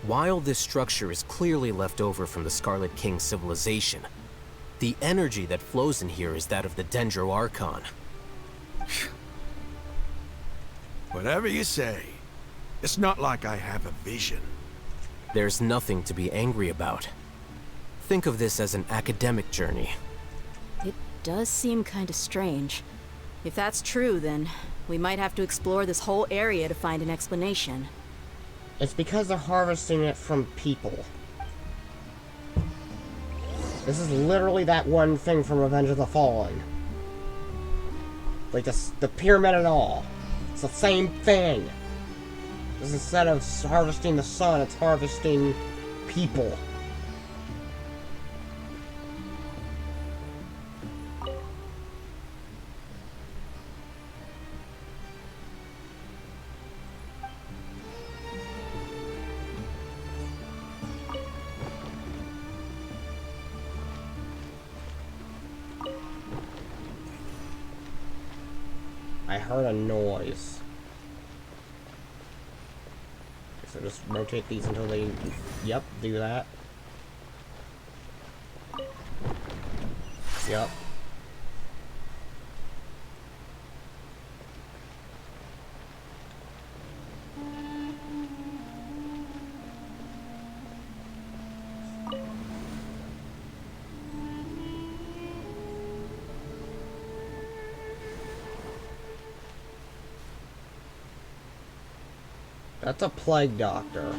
While this structure is clearly left over from the Scarlet King civilization, the energy that flows in here is that of the Dendro Archon. Whatever you say. It's not like I have a vision. There's nothing to be angry about. Think of this as an academic journey. It does seem kind of strange. If that's true, then we might have to explore this whole area to find an explanation. It's because they're harvesting it from people. This is literally that one thing from Revenge of the Fallen. Like the pyramid and all. It's the same thing. Just instead of harvesting the sun, it's harvesting people. I heard a noise. So just rotate these until they... Yep, do that. Yep. That's a plague doctor.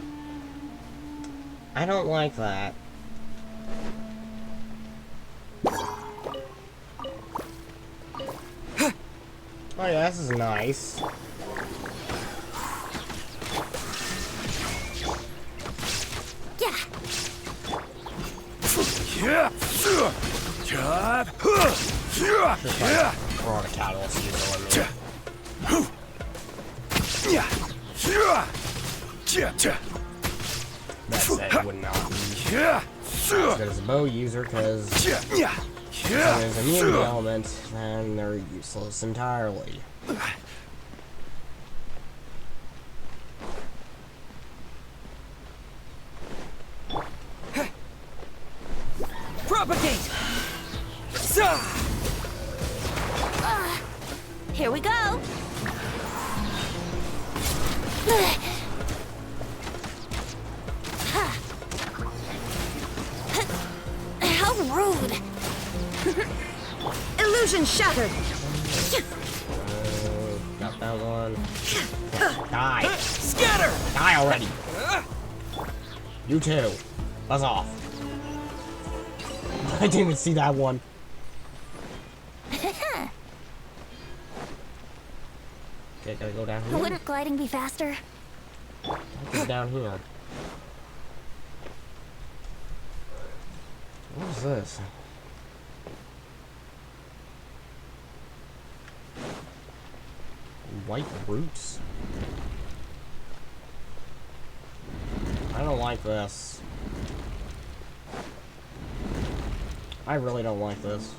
I don't like that. Oh yeah, this is nice. Just like throwing a catalyst user on me. That said, would not be as good as a bow user, because if there's an immunity element, then they're useless entirely. Propagate! Here we go. How rude. Illusion shattered. Got that one. Die. Scatter! Die already. You too. Buzz off. I didn't even see that one. Okay, gotta go down here. Wouldn't gliding be faster? Go down here. What is this? White roots? I don't like this. I really don't like this.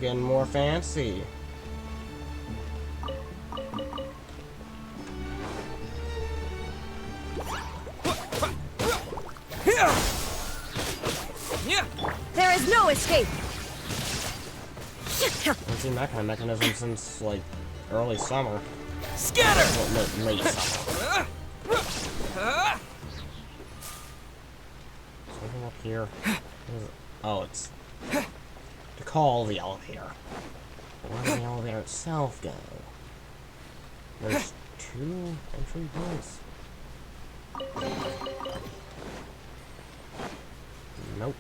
Getting more fancy. There is no escape. I've seen that kind of mechanism since, like, early summer. Scatter! Well, no, late summer. anything up here? Oh, it's to call the elevator. Where does the elevator itself go? There's 2 entry points. Nope.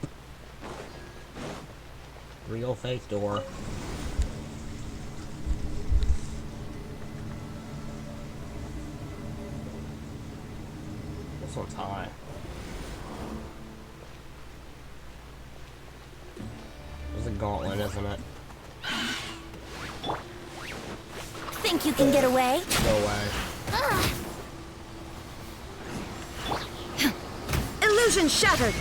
Real fake door. This one's high. There's a gauntlet, isn't it? Think you can get away? No way. Illusion shattered!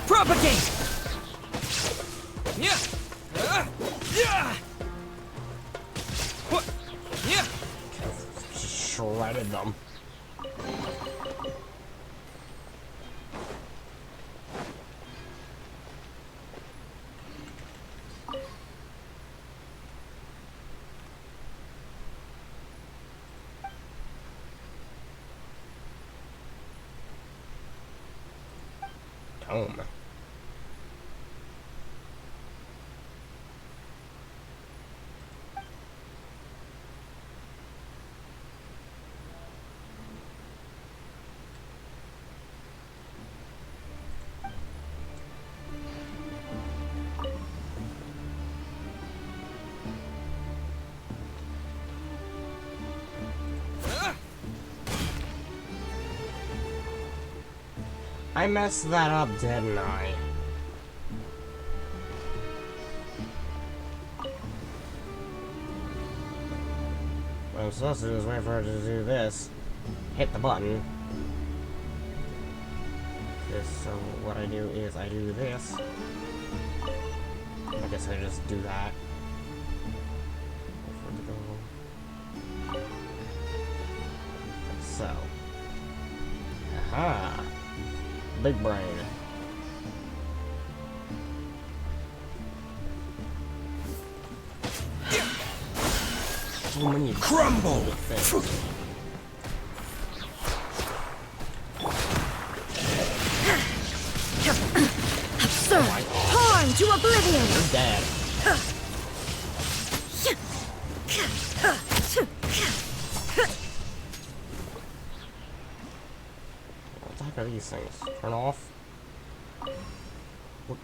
Propagate! Yeah! Yeah! What? Yeah! Just shredded them. Home. I messed that up, didn't I? What I'm supposed to do is wait for her to do this. Hit the button. So what I do is I do this. I guess I just do that. So. Aha! Big brain. So many crumble. Absurd! Torn to oblivion! You're dead. What the heck are these things? Turn off? What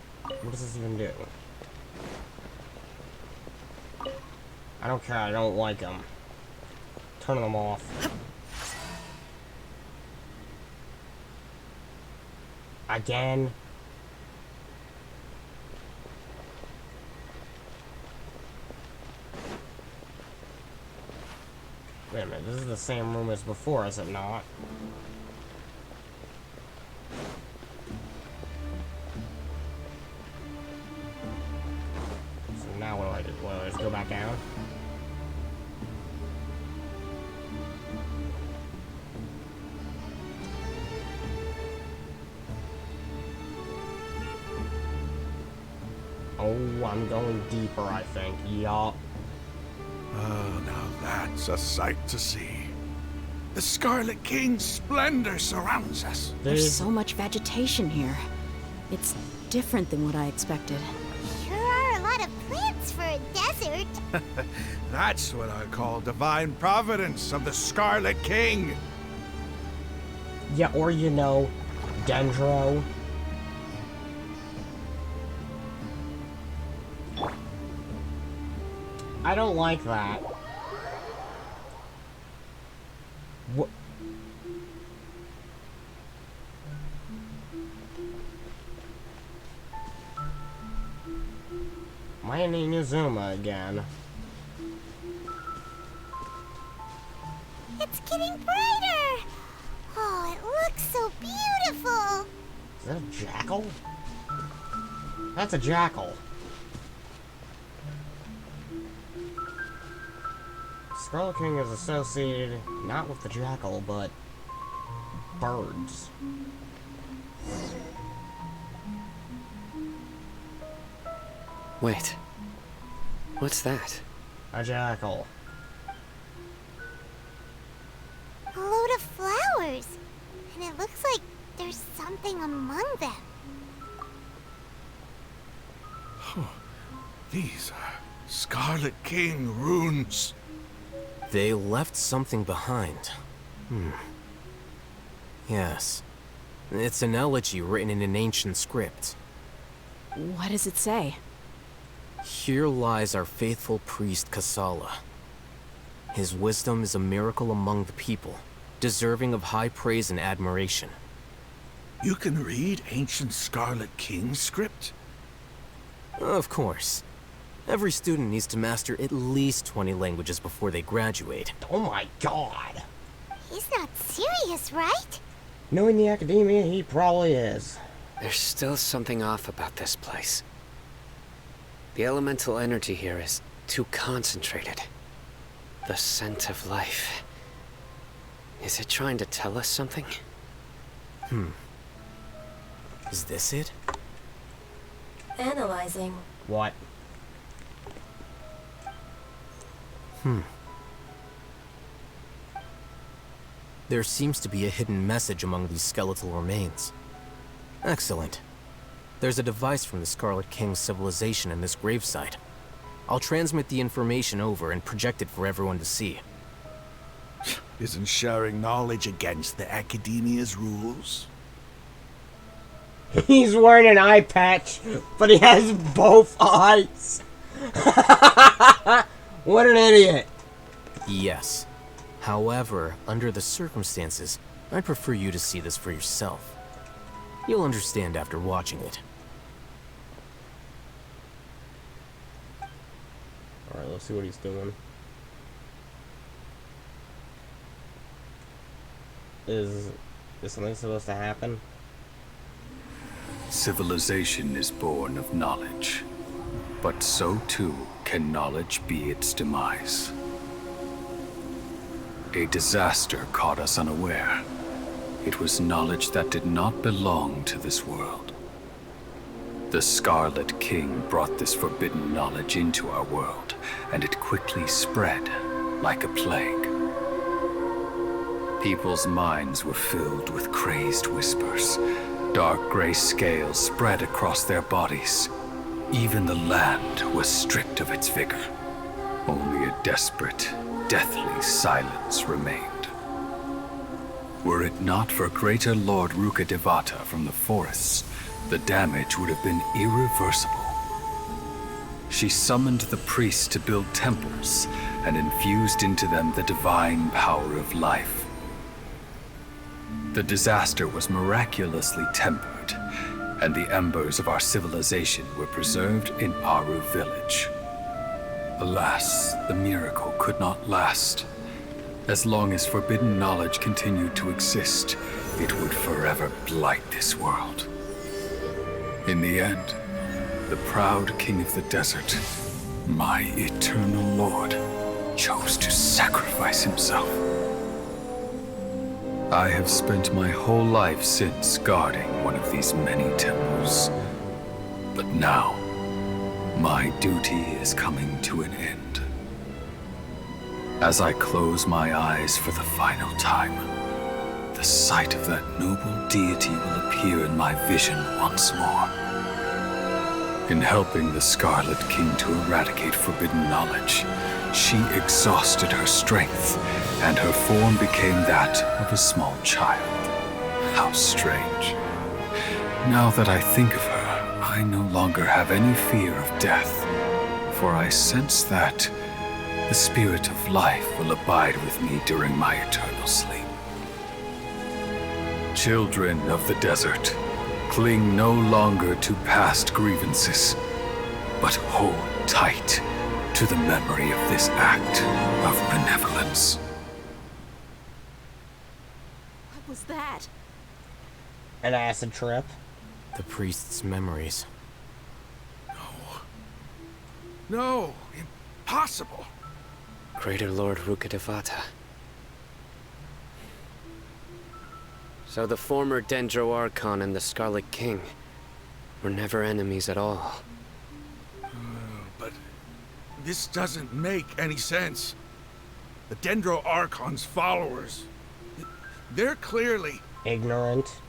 does this even do? I don't care, I don't like them. Turn them off. Again? Wait a minute, this is the same room as before, is it not? So now what do I do? Well, I just go back down? Oh, I'm going deeper, I think. Yup. Oh, now that's a sight to see. The Scarlet King's splendor surrounds us. There's so much vegetation here. It's different than what I expected. Sure are a lot of plants for a desert. That's what I call divine providence of the Scarlet King. Yeah, or you know, Dendro. I don't like that. What? My name is Zuma again. It's getting brighter. Oh, it looks so beautiful. Is that a jackal? That's a jackal. Scarlet King is associated not with the jackal, but birds. Wait. What's that? A jackal. flowers. And it looks like there's something among them. These are Scarlet King runes. They left something behind. Yes. It's an elegy written in an ancient script. What does it say? Here lies our faithful priest Kasala. His wisdom is a miracle among the people, deserving of high praise and admiration. You can read ancient Scarlet King script? Of course. Every student needs to master at least 20 languages before they graduate. Oh my god. He's not serious, right? Knowing the academia, he probably is. There's still something off about this place. The elemental energy here is too concentrated. The scent of life. Is it trying to tell us something? Is this it? Analyzing. What? There seems to be a hidden message among these skeletal remains. Excellent. There's a device from the Scarlet King's civilization in this gravesite. I'll transmit the information over and project it for everyone to see. Isn't sharing knowledge against the Academia's rules? He's wearing an eye patch, but he has both eyes. What an idiot. Yes. However, under the circumstances, I'd prefer you to see this for yourself. You'll understand after watching it. Alright, let's see what he's doing. Is something supposed to happen? Civilization is born of knowledge, but so too can knowledge be its demise. A disaster caught us unaware. It was knowledge that did not belong to this world. The Scarlet King brought this forbidden knowledge into our world, and it quickly spread like a plague. People's minds were filled with crazed whispers. Dark gray scales spread across their bodies. Even the land was stripped of its vigor. Only a desperate, deathly silence remained. Were it not for greater Lord Rukkhadevata from the forests, the damage would have been irreversible. She summoned the priests to build temples and infused into them the divine power of life. The disaster was miraculously tempered, and the embers of our civilization were preserved in Aru village. Alas, the miracle could not last. As long as forbidden knowledge continued to exist, it would forever blight this world. In the end, the proud king of the desert, my eternal lord, chose to sacrifice himself. I have spent my whole life since guarding one of these many temples. But now, my duty is coming to an end. As I close my eyes for the final time, the sight of that noble deity will appear in my vision once more. In helping the Scarlet King to eradicate forbidden knowledge, she exhausted her strength, and her form became that of a small child. How strange. Now that I think of her, I no longer have any fear of death, for I sense that the spirit of life will abide with me during my eternal sleep. Children of the desert, cling no longer to past grievances, but hold tight to the memory of this act of benevolence. What was that? An acid trip. The priest's memories. No, impossible. Greater Lord Rukkhadevata. So the former Dendro Archon and the Scarlet King were never enemies at all. But this doesn't make any sense. The Dendro Archon's followers, They're clearly... ignorant.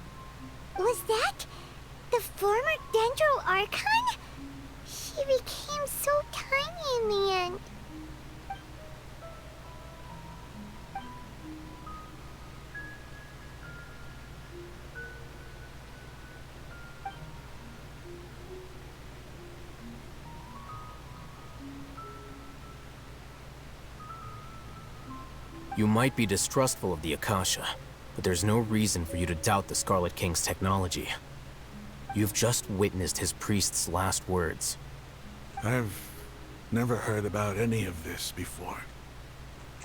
Was that the former Dendro Archon? She became so tiny in the end. You might be distrustful of the Akasha, but there's no reason for you to doubt the Scarlet King's technology. You've just witnessed his priest's last words. I've never heard about any of this before.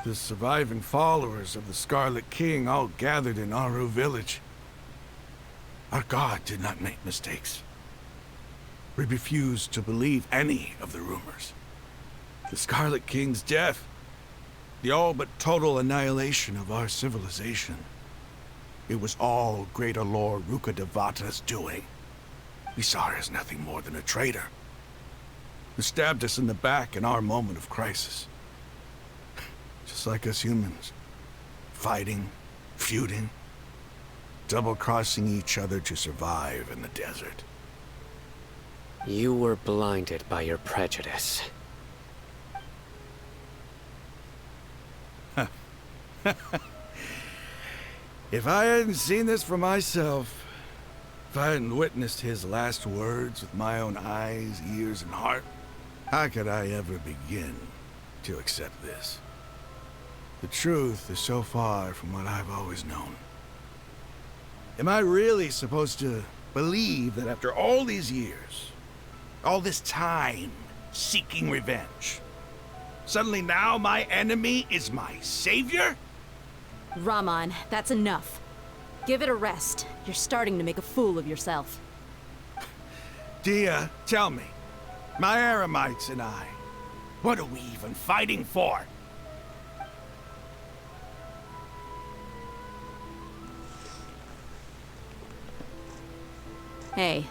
The surviving followers of the Scarlet King all gathered in Aru village. Our god did not make mistakes. We refused to believe any of the rumors. The Scarlet King's death, the all but total annihilation of our civilization. It was all Greater Lord Rukkhadevata's doing. We saw her as nothing more than a traitor, who stabbed us in the back in our moment of crisis. Just like us humans. Fighting, feuding, double-crossing each other to survive in the desert. You were blinded by your prejudice. If I hadn't seen this for myself, if I hadn't witnessed his last words with my own eyes, ears, and heart, how could I ever begin to accept this? The truth is so far from what I've always known. Am I really supposed to believe that after all these years, all this time seeking revenge, suddenly now my enemy is my savior? Raman, that's enough. Give it a rest. You're starting to make a fool of yourself. Dia, tell me, my Eremites and I, what are we even fighting for? Hey,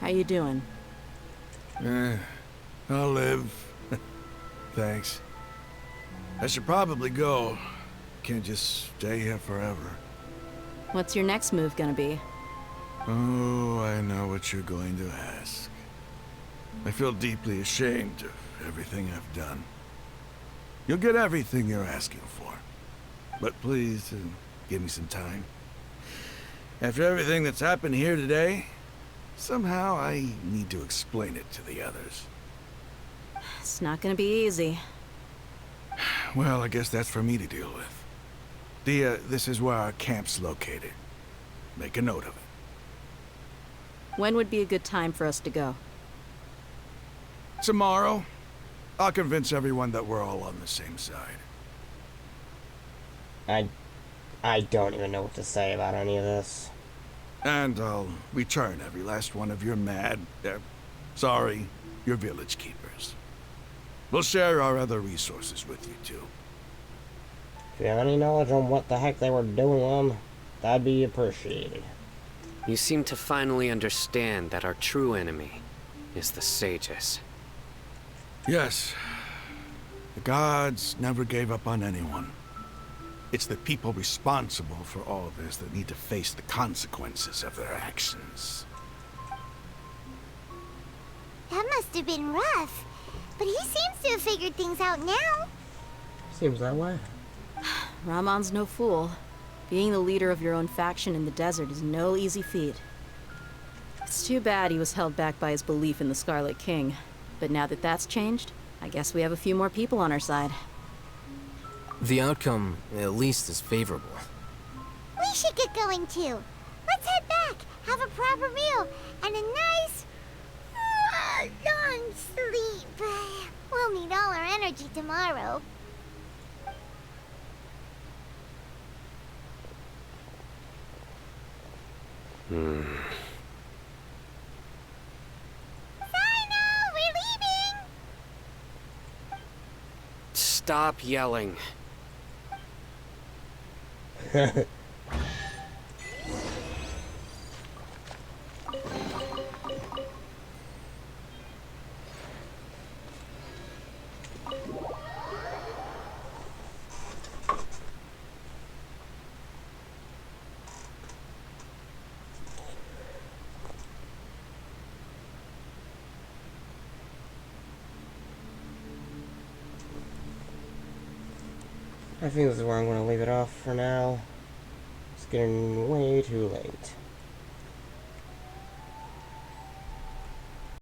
how you doing? I'll live. Thanks. I should probably go. Can't just stay here forever. What's your next move gonna be? Oh, I know what you're going to ask. I feel deeply ashamed of everything I've done. You'll get everything you're asking for. But please, give me some time. After everything that's happened here today, somehow I need to explain it to the others. It's not gonna be easy. Well, I guess that's for me to deal with. Dia, this is where our camp's located. Make a note of it. When would be a good time for us to go? Tomorrow, I'll convince everyone that we're all on the same side. I don't even know what to say about any of this. And I'll return every last one of your your village keepers. We'll share our other resources with you, too. If you have any knowledge on what the heck they were doing, that'd be appreciated. You seem to finally understand that our true enemy is the sages. Yes. The gods never gave up on anyone. It's the people responsible for all this that need to face the consequences of their actions. That must have been rough. But he seems to have figured things out now. Seems that way. Ramon's no fool. Being the leader of your own faction in the desert is no easy feat. It's too bad he was held back by his belief in the Scarlet King. But now that that's changed, I guess we have a few more people on our side. The outcome, at least, is favorable. We should get going too. Let's head back, have a proper meal, and a nice, long sleep. We'll need all our energy tomorrow. Sino, we're leaving! Stop yelling. I think this is where I'm going to leave it off for now. It's getting way too late.